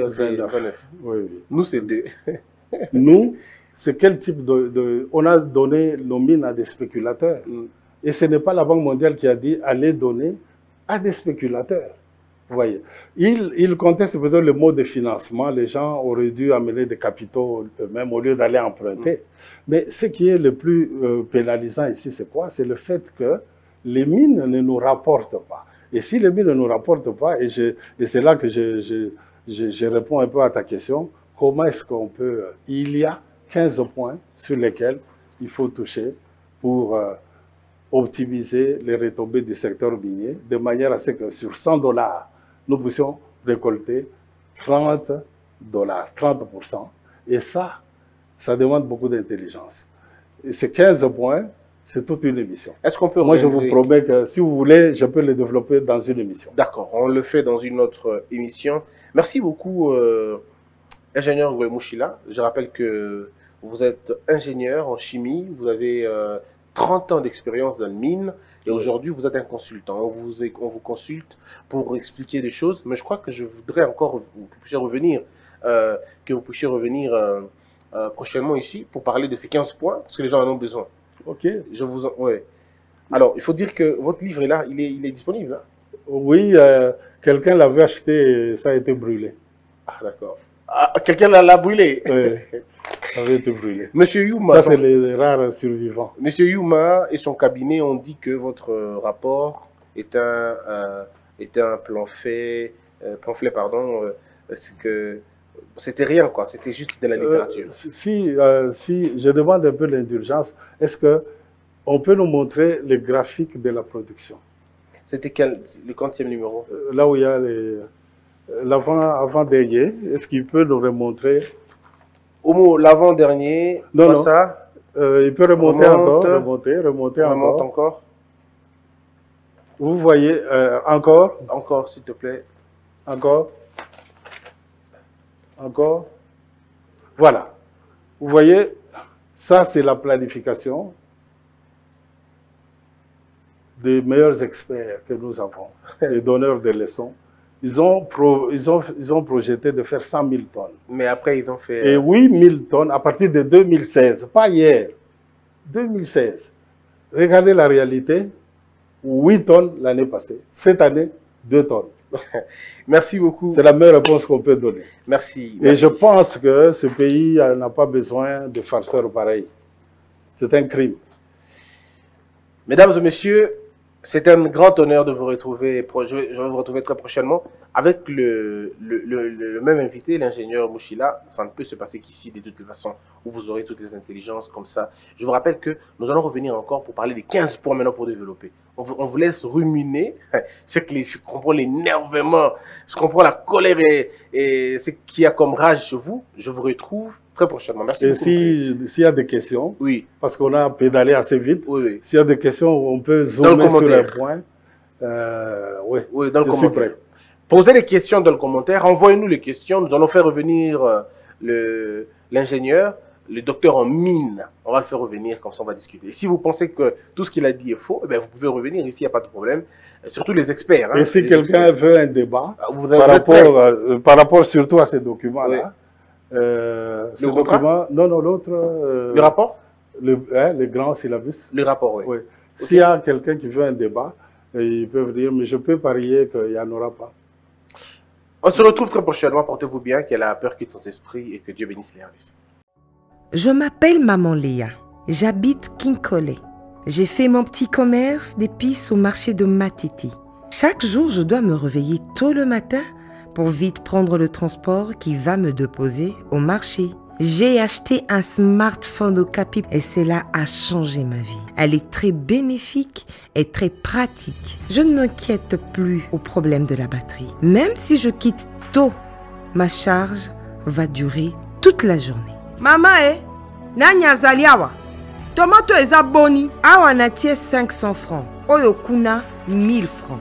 c'est 29. Oui, oui. Nous, c'est 2. Nous, c'est quel type de... On a donné nos mines à des spéculateurs. Et ce n'est pas la Banque mondiale qui a dit allez donner à des spéculateurs. Vous voyez. Ils contestent peut-être le mot de financement. Les gens auraient dû amener des capitaux eux-mêmes au lieu d'aller emprunter. Mais ce qui est le plus pénalisant ici, c'est quoi? C'est le fait que les mines ne nous rapportent pas. Et si les mines ne nous rapportent pas, et c'est là que je réponds un peu à ta question, comment est-ce qu'on peut... Il y a 15 points sur lesquels il faut toucher pour optimiser les retombées du secteur minier, de manière à ce que sur 100 $, nous puissions récolter 30 $, 30%. Et ça demande beaucoup d'intelligence. Et ces 15 points, c'est toute une émission. Est-ce qu'on peut Moi, je vous promets que si vous voulez, je peux les développer dans une émission. D'accord, on le fait dans une autre émission. Merci beaucoup, ingénieur Mouchila. Je rappelle que vous êtes ingénieur en chimie, vous avez 30 ans d'expérience dans le mine et aujourd'hui vous êtes un consultant. On vous consulte pour expliquer des choses, mais je crois que je voudrais encore que vous puissiez revenir, prochainement ici pour parler de ces 15 points parce que les gens en ont besoin. Ok. Ouais. Alors, il faut dire que votre livre est là, il est disponible. Hein? Oui, quelqu'un l'avait acheté et ça a été brûlé. Ah, d'accord. Ah, quelqu'un l'a brûlé. Oui, ça avait été brûlé. Monsieur Yuma. Ça, c'est les rares survivants. Monsieur Yuma et son cabinet ont dit que votre rapport est un pamphlet, que c'était rien, quoi. C'était juste de la littérature. Si je demande un peu l'indulgence, est-ce qu'on peut nous montrer les graphiques de la production? C'était le quantième numéro? Là où il y a l'avant-dernier, est-ce qu'il peut nous remontrer? Au mot l'avant-dernier, non, ça. Il peut remonter encore, remonter encore. Vous voyez, encore. Encore, s'il te plaît. Encore. Encore. Voilà. Vous voyez, ça c'est la planification des meilleurs experts que nous avons, les donneurs de leçons. Ils ont projeté de faire 100 000 tonnes. Mais après, ils ont fait... Et 8 000 tonnes à partir de 2016, pas hier, 2016. Regardez la réalité, 8 tonnes l'année passée. Cette année, 2 tonnes. Merci beaucoup. C'est la meilleure réponse qu'on peut donner. Merci. Et je pense que ce pays n'a pas besoin de farceurs pareils. C'est un crime. Mesdames et messieurs, c'est un grand honneur de vous retrouver. Je vais vous retrouver très prochainement avec le même invité, l'ingénieur Mouchila. Ça ne peut se passer qu'ici de toute façon, où vous aurez toutes les intelligences comme ça. Je vous rappelle que nous allons revenir encore pour parler des 15 points maintenant pour développer. On vous laisse ruminer. Je comprends l'énervement, je comprends la colère et ce qu'il y a comme rage chez vous. Je vous retrouve très prochainement. Merci beaucoup. Et s'il y a des questions, oui, parce qu'on a pédalé assez vite, oui, oui. S'il y a des questions, on peut zoomer sur les points. Oui, dans le commentaire. Prêt. Posez les questions dans le commentaire. Envoyez-nous les questions. Nous allons faire revenir l'ingénieur, le docteur en mine. On va le faire revenir, comme ça on va discuter. Et si vous pensez que tout ce qu'il a dit est faux, eh bien, vous pouvez revenir ici, il n'y a pas de problème. Surtout les experts. Hein, et si quelqu'un veut un débat, par rapport surtout à ces documents-là, oui. Le document, non, l'autre. Le rapport, le grand syllabus. Le rapport, oui. Oui. Okay. S'il y a quelqu'un qui veut un débat, ils peuvent dire, mais je peux parier qu'il n'y en aura pas. On se retrouve très prochainement. Portez-vous bien, que la peur quitte votre esprit et que Dieu bénisse les RDC. Je m'appelle Maman Léa. J'habite Kinkole. J'ai fait mon petit commerce d'épices au marché de Matiti. Chaque jour, je dois me réveiller tôt le matin pour vite prendre le transport qui va me déposer au marché. J'ai acheté un smartphone au Capi et cela a changé ma vie. Elle est très bénéfique et très pratique. Je ne m'inquiète plus au problème de la batterie. Même si je quitte tôt, ma charge va durer toute la journée. Maman, nanya zaliawa. Tomato eza boni. Awa natie 500 francs. Oyokuna 1000 francs.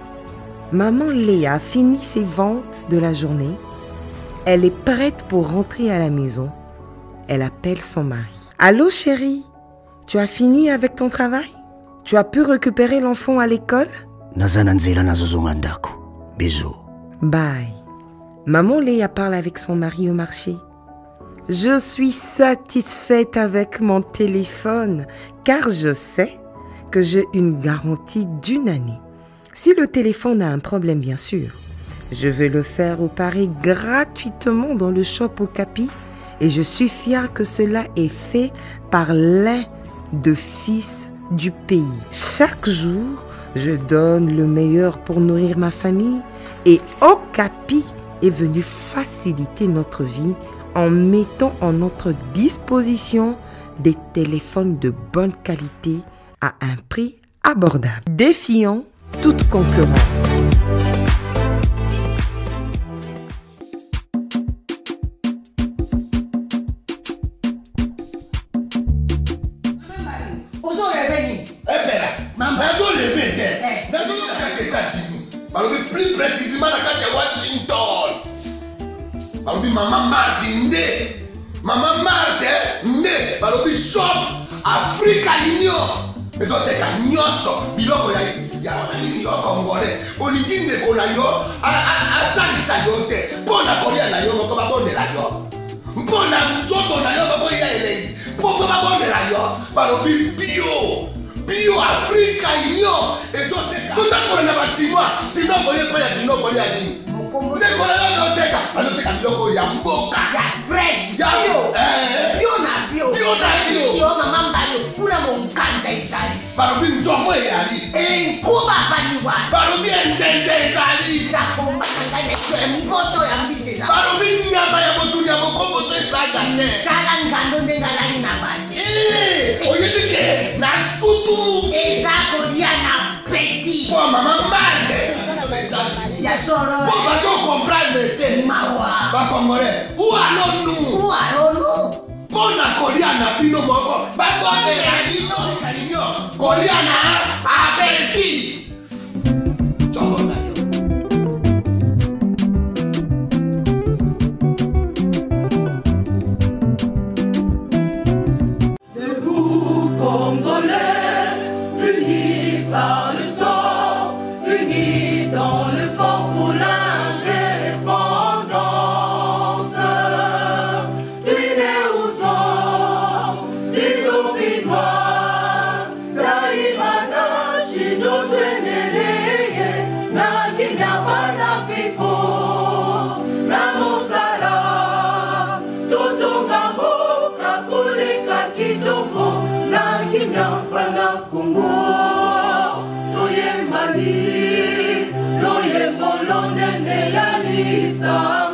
Maman Léa a fini ses ventes de la journée. Elle est prête pour rentrer à la maison. Elle appelle son mari. Allô chérie, tu as fini avec ton travail? Tu as pu récupérer l'enfant à l'école? Bisous. Bye. Maman Léa parle avec son mari au marché. Je suis satisfaite avec mon téléphone car je sais que j'ai une garantie d'1 année. Si le téléphone a un problème, bien sûr, je vais le faire réparer gratuitement dans le shop au Capi et je suis fière que cela est fait par l'un des fils du pays. Chaque jour, je donne le meilleur pour nourrir ma famille et Okapi est venu faciliter notre vie en mettant en notre disposition des téléphones de bonne qualité à un prix abordable, défiant toute concurrence. Plus précisément dans Washington. Maman Martin Maman Martin shop Africa Union. Et donc t'es qu'à nyonso biloko ya wanani yo congolais. Olingi kola yo asalisa yo te. Pona kolia na yo moko babondela yo. Pona nzoto na yo bako ya ele. Poko babondela yo balobi bio Africa Union. Et donc t'es qu'à tout à na basinois. Sinon kolia pa ya sinon kolia ni. Nekola yo teka aloteka biloko ya mboka ya fresh ya bio na bio mama mbalo kuna monkanja izali balobi nzomo eyali enkuba baliwa balobi enjenje ezali zakomakanganya mpoto ya mbisela balobi nyama ya botu ya mokomboto ezaga te kala ngando ndengalali na basi oyebi ke na sutu eza kolia na peti po mama mande ya solo po bato comprendre te mawa bakongolais ou allons-nous pona kolia na bino moko bakondela bino kolia na apeti Debout Congolais, unis par le sang, unis dans l'effort pour l'indépendance. Unis aux hommes, ces zombies noirs, Daïmana. pamba na piko na mosala totonga mboka koleka kitoko na kimia bana Kongo toyembani loyembo lonene ya lisanga.